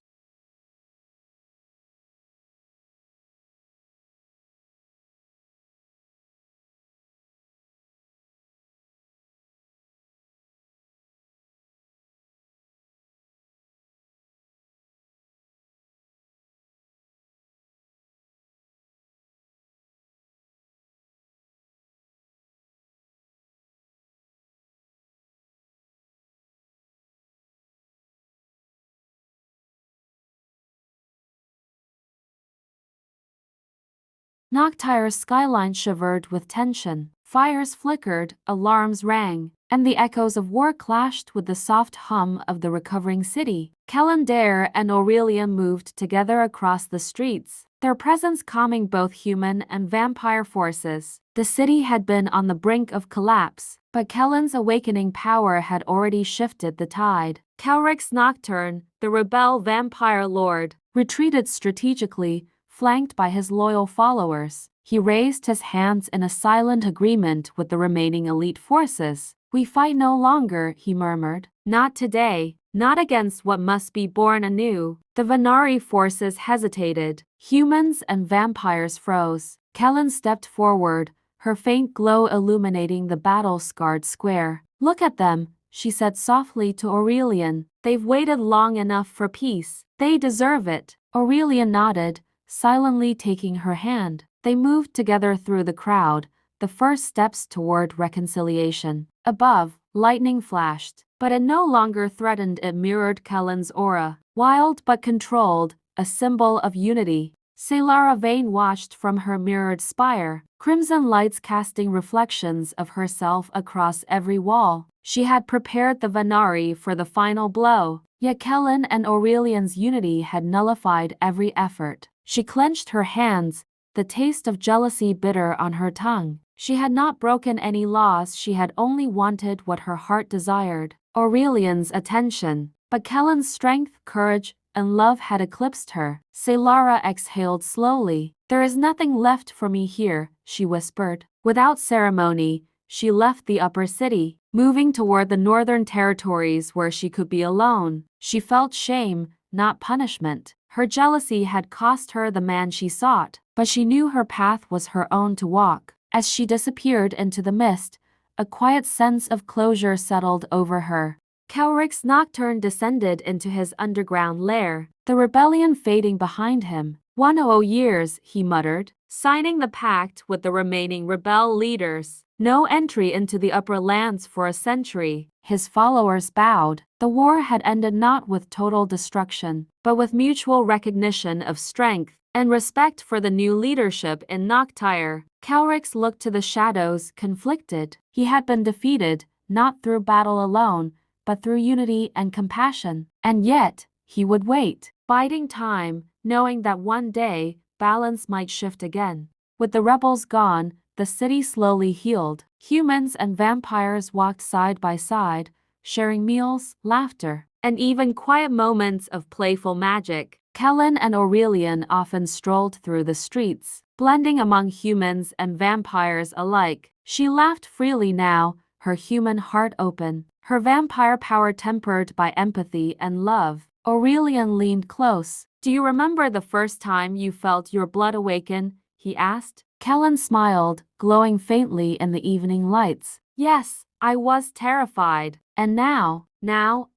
Noctyre's skyline shivered with tension. Fires flickered, alarms rang, and the echoes of war clashed with the soft hum of the recovering city. Kaelyn Daire and Aurelian moved together across the streets, their presence calming both human and vampire forces. The city had been on the brink of collapse, but Kaelyn's awakening power had already shifted the tide. Kaelric's Nocturne, the rebel vampire lord, retreated strategically, flanked by his loyal followers. He raised his hands in a silent agreement with the remaining elite forces. "We fight no longer," he murmured. "Not today, not against what must be born anew." The Vanari forces hesitated. Humans and vampires froze. Kaelyn stepped forward, her faint glow illuminating the battle-scarred square. "Look at them," she said softly to Aurelian. "They've waited long enough for peace. They deserve it." Aurelian nodded, silently taking her hand. They moved together through the crowd, the first steps toward reconciliation. Above, lightning flashed, but it no longer threatened. It mirrored Kaelyn's aura, wild but controlled, a symbol of unity. Selara Vane watched from her mirrored spire, crimson lights casting reflections of herself across every wall. She had prepared the Vanari for the final blow, yet Kaelyn and Aurelian's unity had nullified every effort. She clenched her hands, the taste of jealousy bitter on her tongue. She had not broken any laws, she had only wanted what her heart desired, Aurelian's attention. But Kaelyn's strength, courage, and love had eclipsed her. Selara exhaled slowly. "There is nothing left for me here," she whispered. Without ceremony, she left the upper city, moving toward the northern territories where she could be alone. She felt shame, not punishment. Her jealousy had cost her the man she sought, but she knew her path was her own to walk. As she disappeared into the mist, a quiet sense of closure settled over her. Kaelric's Nocturne descended into his underground lair, the rebellion fading behind him. 100 years, he muttered, signing the pact with the remaining rebel leaders. No entry into the upper lands for a century. His followers bowed. The war had ended not with total destruction, but with mutual recognition of strength and respect for the new leadership in Noctyre. Kaelrix looked to the shadows, conflicted. He had been defeated, not through battle alone, but through unity and compassion. And yet, he would wait, biding time, knowing that one day, balance might shift again. With the rebels gone, the city slowly healed. Humans and vampires walked side by side, sharing meals, laughter, and even quiet moments of playful magic. Kaelyn and Aurelian often strolled through the streets, blending among humans and vampires alike. She laughed freely now, her human heart open, her vampire power tempered by empathy and love. Aurelian leaned close. "Do you remember the first time you felt your blood awaken?" he asked. Kaelyn smiled, glowing faintly in the evening lights. "Yes, I was terrified. And now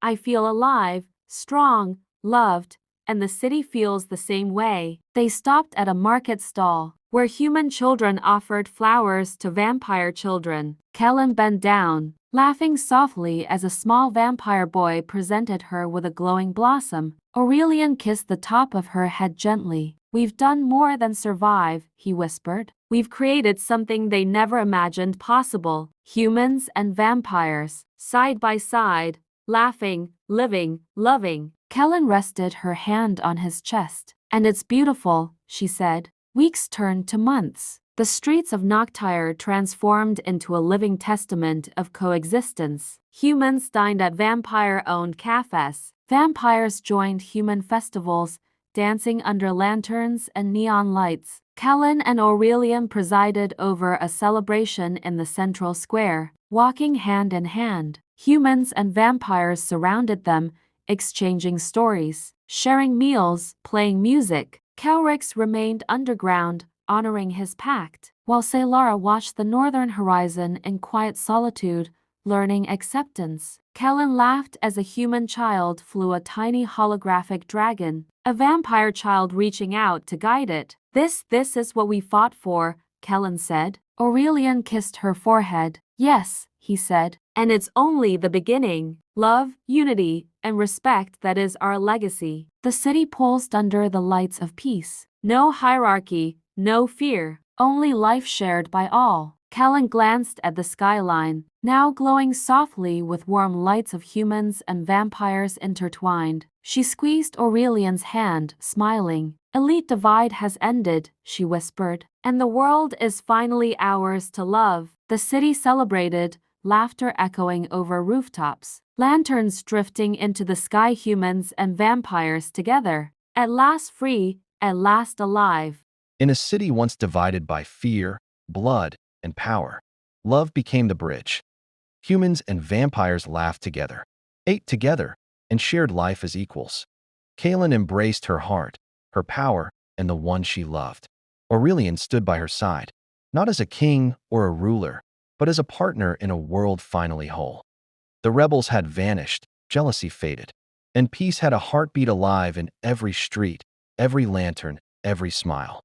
I feel alive, strong, loved, and the city feels the same way." They stopped at a market stall, where human children offered flowers to vampire children. Kaelyn bent down, laughing softly as a small vampire boy presented her with a glowing blossom. Aurelian kissed the top of her head gently. "We've done more than survive," he whispered. "We've created something they never imagined possible. Humans and vampires, side by side, laughing, living, loving." Kaelyn rested her hand on his chest. "And it's beautiful," she said. Weeks turned to months. The streets of Noctyre transformed into a living testament of coexistence. Humans dined at vampire-owned cafes. Vampires joined human festivals, dancing under lanterns and neon lights. Kaelyn and Aurelian presided over a celebration in the central square. walking hand in hand. Humans and vampires surrounded them, exchanging stories, sharing meals, playing music. Kelrix remained underground, honoring his pact, while Saylara watched the northern horizon in quiet solitude, learning acceptance. Kaelyn laughed as a human child flew a tiny holographic dragon, a vampire child reaching out to guide it. This is what we fought for, Kaelyn said. Aurelian kissed her forehead. Yes, he said, and it's only the beginning. Love, unity, and respect, that is our legacy. The city pulsed under the lights of peace. No hierarchy, no fear, only life shared by all. Kaelyn glanced at the skyline, now glowing softly with warm lights of humans and vampires intertwined. She squeezed Aurelian's hand, smiling. Elite divide has ended, she whispered, and the world is finally ours to love. The city celebrated, laughter echoing over rooftops, lanterns drifting into the sky, humans and vampires together. At last free, at last alive. In a city once divided by fear, blood, and power, love became the bridge. Humans and vampires laughed together, ate together, and shared life as equals. Kaelyn embraced her heart, her power, and the one she loved. Aurelian stood by her side, not as a king or a ruler, but as a partner in a world finally whole. The rebels had vanished, jealousy faded, and peace had a heartbeat alive in every street, every lantern, every smile.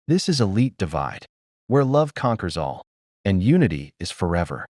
This is Elite Divide, where love conquers all, and unity is forever.